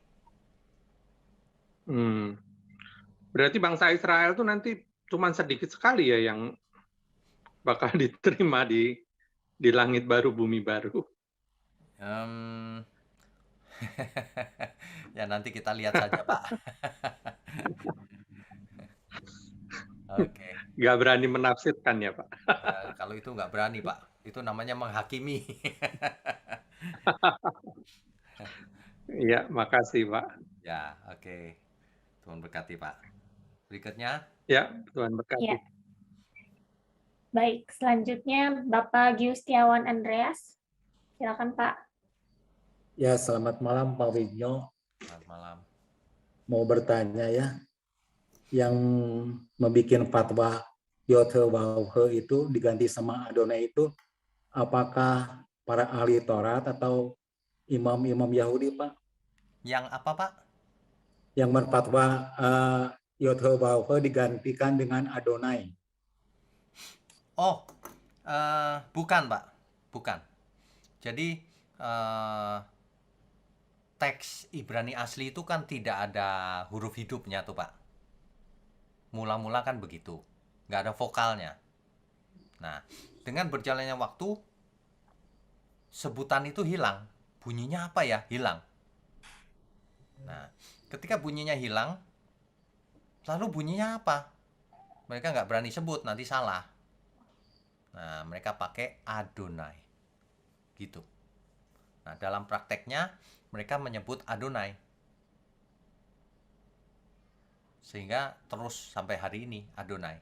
Berarti bangsa Israel itu nanti cuma sedikit sekali ya yang bakal diterima di langit baru, bumi baru. Ya nanti kita lihat saja, Pak. Oke. Nggak berani menafsirkan ya, Pak. Kalau itu nggak berani, Pak. Itu namanya menghakimi. Iya, makasih, Pak. Ya, oke. Tuhan berkati, Pak. Berikutnya. Ya, Tuhan berkati. Ya. Baik, selanjutnya Bapak Giustiawan Andreas. Silakan, Pak. Ya, selamat malam Pak Wigno. Selamat malam. Mau bertanya ya, yang membuat fatwa Yothe Wauhe itu diganti sama Adonai itu, apakah para ahli Taurat atau imam-imam Yahudi, Pak? Yang apa, Pak? yang berfatwa Yod-Heh-Waw-Heh digantikan dengan Adonai. Oh, bukan Pak, bukan. Jadi teks Ibrani asli itu kan tidak ada huruf hidupnya tuh Pak. Mula-mula kan begitu, nggak ada vokalnya. Nah, dengan berjalannya waktu, sebutan itu hilang. Bunyinya apa ya? Hilang. Nah, ketika bunyinya hilang, lalu bunyinya apa? Mereka nggak berani sebut, nanti salah. Nah, mereka pakai Adonai. Gitu. Nah, dalam prakteknya, mereka menyebut Adonai. Sehingga terus sampai hari ini, Adonai.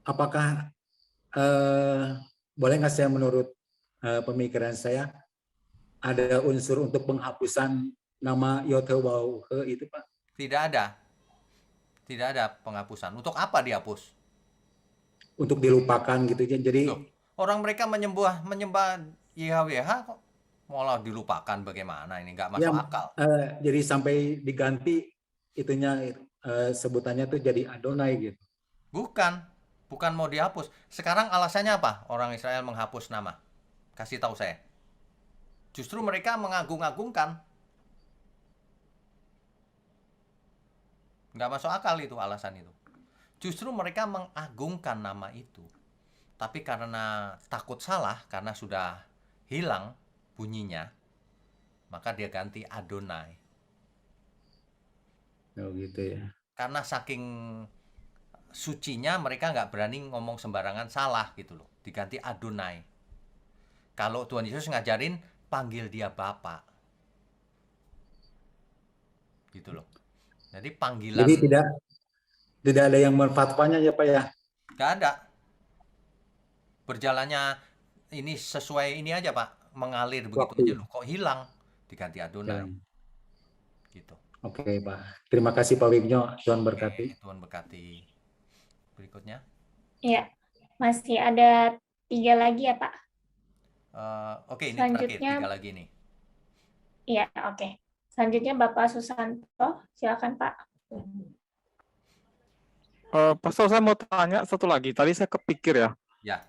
Apakah boleh nggak saya menurut pemikiran saya ada unsur untuk penghapusan nama Yod-Heh-Waw-Heh itu Pak? Tidak ada. Tidak ada penghapusan. Untuk apa dihapus? Untuk dilupakan gitu ya. Jadi Loh, orang mereka menyembah YHWH kok malah dilupakan, bagaimana ini? Nggak masuk ya, akal. jadi sampai diganti itunya sebutannya tuh jadi Adonai gitu. Bukan mau dihapus. Sekarang alasannya apa? Orang Israel menghapus nama. Kasih tahu saya. Justru mereka mengagung-agungkan. Nggak masuk akal itu alasan itu. Justru mereka mengagungkan nama itu. Tapi karena takut salah, karena sudah hilang bunyinya, maka dia ganti Adonai. Oh gitu ya. Karena saking sucinya mereka nggak berani ngomong sembarangan salah gitu loh. Diganti Adonai. Kalau Tuhan Yesus ngajarin, panggil dia Bapa. Gitu loh. Jadi panggilan. Jadi tidak ada yang berfatwanya ya Pak ya? Nggak ada. Berjalannya ini sesuai ini aja Pak. Mengalir begitu aja loh. Kok hilang? Diganti Adonai. Gitu. Oke Pak. Terima kasih Pak Wibnyo. Tuhan berkati. Tuhan berkati. Berikutnya. Iya, masih ada 3 lagi ya Pak. Oke, ini Selanjutnya, terakhir 3 lagi nih. Iya, oke. Selanjutnya Bapak Susanto, silakan Pak. Pastor, saya mau tanya satu lagi. Tadi saya kepikir ya. Ya.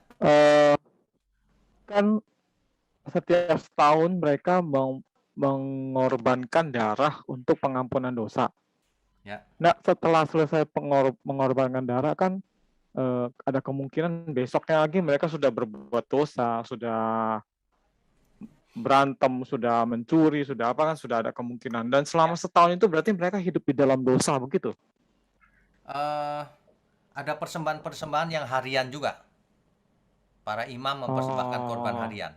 Kan setiap tahun mereka mengorbankan darah untuk pengampunan dosa. Ya. Nah, setelah selesai mengorbankan darah kan ada kemungkinan besoknya lagi mereka sudah berbuat dosa, sudah berantem, sudah mencuri, sudah apa kan, sudah ada kemungkinan. Dan selama setahun itu berarti mereka hidup di dalam dosa begitu? Ada persembahan-persembahan yang harian juga. Para imam mempersembahkan korban harian.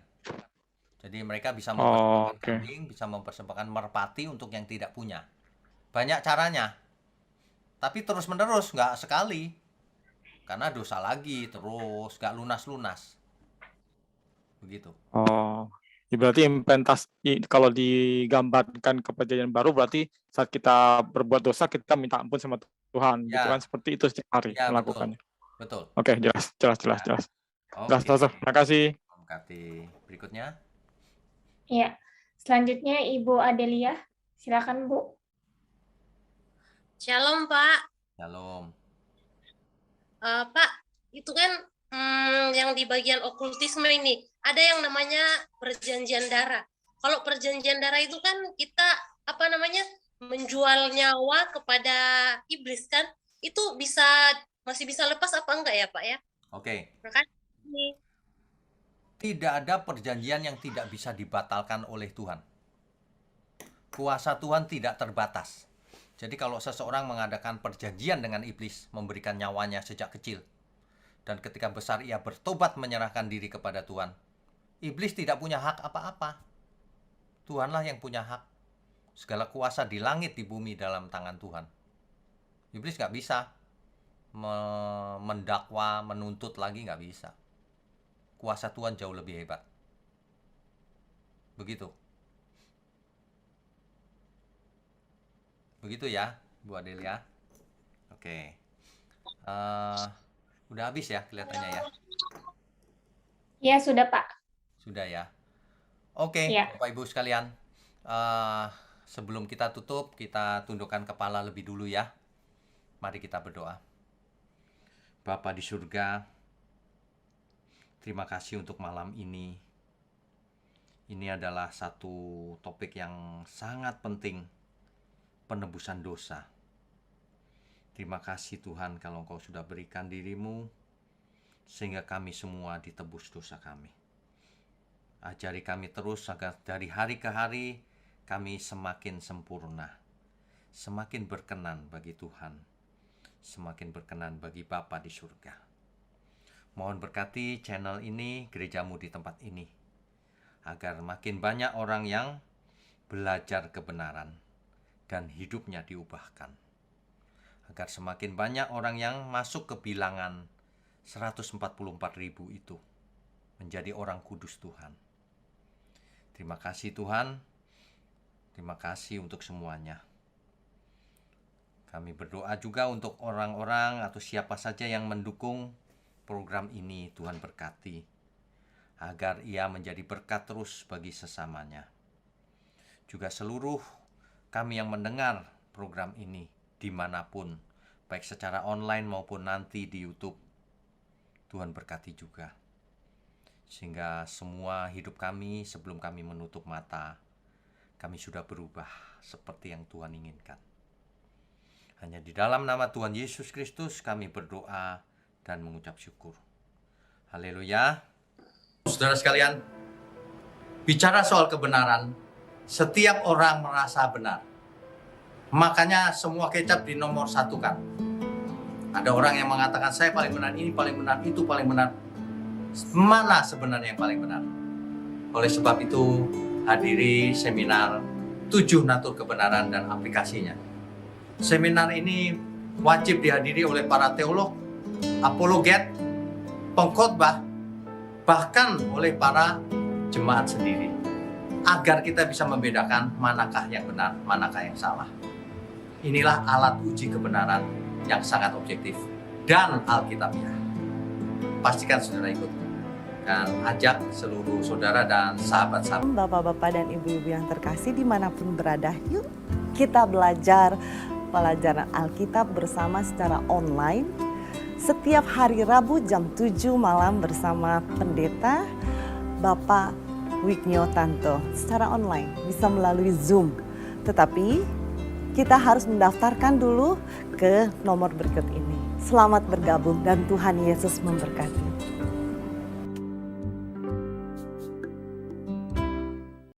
Jadi mereka bisa mempersembahkan kambing, bisa mempersembahkan merpati untuk yang tidak punya. Banyak caranya. Tapi terus-menerus, nggak sekali. Karena dosa lagi, terus nggak lunas-lunas. Begitu. Berarti kalau digambarkan ke perjanjian baru, berarti saat kita berbuat dosa, kita minta ampun sama Tuhan. Ya. Gitu kan, seperti itu setiap hari Ya, melakukannya. Betul. Oke, jelas. Oke. Terima kasih. Berikutnya. Iya. Selanjutnya Ibu Adelia, silakan Bu. Shalom Pak. Shalom. Pak, itu kan yang di bagian okultisme ini ada yang namanya perjanjian darah. Kalau perjanjian darah itu kan kita menjual nyawa kepada iblis kan? Itu masih bisa lepas apa enggak ya Pak ya? Oke. Makasih. Tidak ada perjanjian yang tidak bisa dibatalkan oleh Tuhan. Kuasa Tuhan tidak terbatas. Jadi kalau seseorang mengadakan perjanjian dengan iblis, memberikan nyawanya sejak kecil, dan ketika besar ia bertobat menyerahkan diri kepada Tuhan, iblis tidak punya hak apa-apa. Tuhanlah yang punya hak. Segala kuasa di langit, di bumi dalam tangan Tuhan. Iblis nggak bisa mendakwa, menuntut lagi, nggak bisa. Kuasa Tuhan jauh lebih hebat. Begitu. Begitu ya, Bu Adelia. Oke. Udah habis ya kelihatannya ya? Ya, sudah Pak. Sudah ya. Oke, Ya. Bapak Ibu sekalian. sebelum kita tutup, kita tundukkan kepala lebih dulu ya. Mari kita berdoa. Bapa di surga, terima kasih untuk malam ini. Ini adalah satu topik yang sangat penting, penebusan dosa. Terima kasih Tuhan kalau Engkau sudah berikan dirimu, sehingga kami semua ditebus dosa kami. Ajari kami terus agar dari hari ke hari kami semakin sempurna, semakin berkenan bagi Tuhan, semakin berkenan bagi Bapa di surga. Mohon berkati channel ini, gerejamu di tempat ini, agar makin banyak orang yang belajar kebenaran dan hidupnya diubahkan. Agar semakin banyak orang yang masuk ke bilangan 144.000 itu menjadi orang kudus Tuhan. Terima kasih Tuhan. Terima kasih untuk semuanya. Kami berdoa juga untuk orang-orang atau siapa saja yang mendukung program ini. Tuhan berkati agar ia menjadi berkat terus bagi sesamanya. Juga seluruh kami yang mendengar program ini dimanapun, baik secara online maupun nanti di YouTube. Tuhan berkati juga, sehingga semua hidup kami sebelum kami menutup mata, kami sudah berubah seperti yang Tuhan inginkan. Hanya di dalam nama Tuhan Yesus Kristus kami berdoa dan mengucap syukur. Haleluya. Saudara sekalian, bicara soal kebenaran, setiap orang merasa benar. Makanya semua kecap di nomor satu kan. Ada orang yang mengatakan saya paling benar, ini paling benar, itu paling benar. Mana sebenarnya yang paling benar? Oleh sebab itu, hadiri seminar 7 natur kebenaran dan aplikasinya. Seminar ini wajib dihadiri oleh para teolog, apologet, pengkhotbah, bahkan oleh para jemaat sendiri. Agar kita bisa membedakan manakah yang benar, manakah yang salah. Inilah alat uji kebenaran yang sangat objektif dan alkitabiah. Pastikan saudara ikut dan ajak seluruh saudara dan sahabat-sahabat. Bapak-bapak dan ibu-ibu yang terkasih dimanapun berada, yuk kita belajar pelajaran Alkitab bersama secara online setiap hari Rabu jam 7 malam bersama pendeta Bapak Wignio Tanto secara online, bisa melalui Zoom. Tetapi kita harus mendaftarkan dulu ke nomor berikut ini. Selamat bergabung dan Tuhan Yesus memberkati.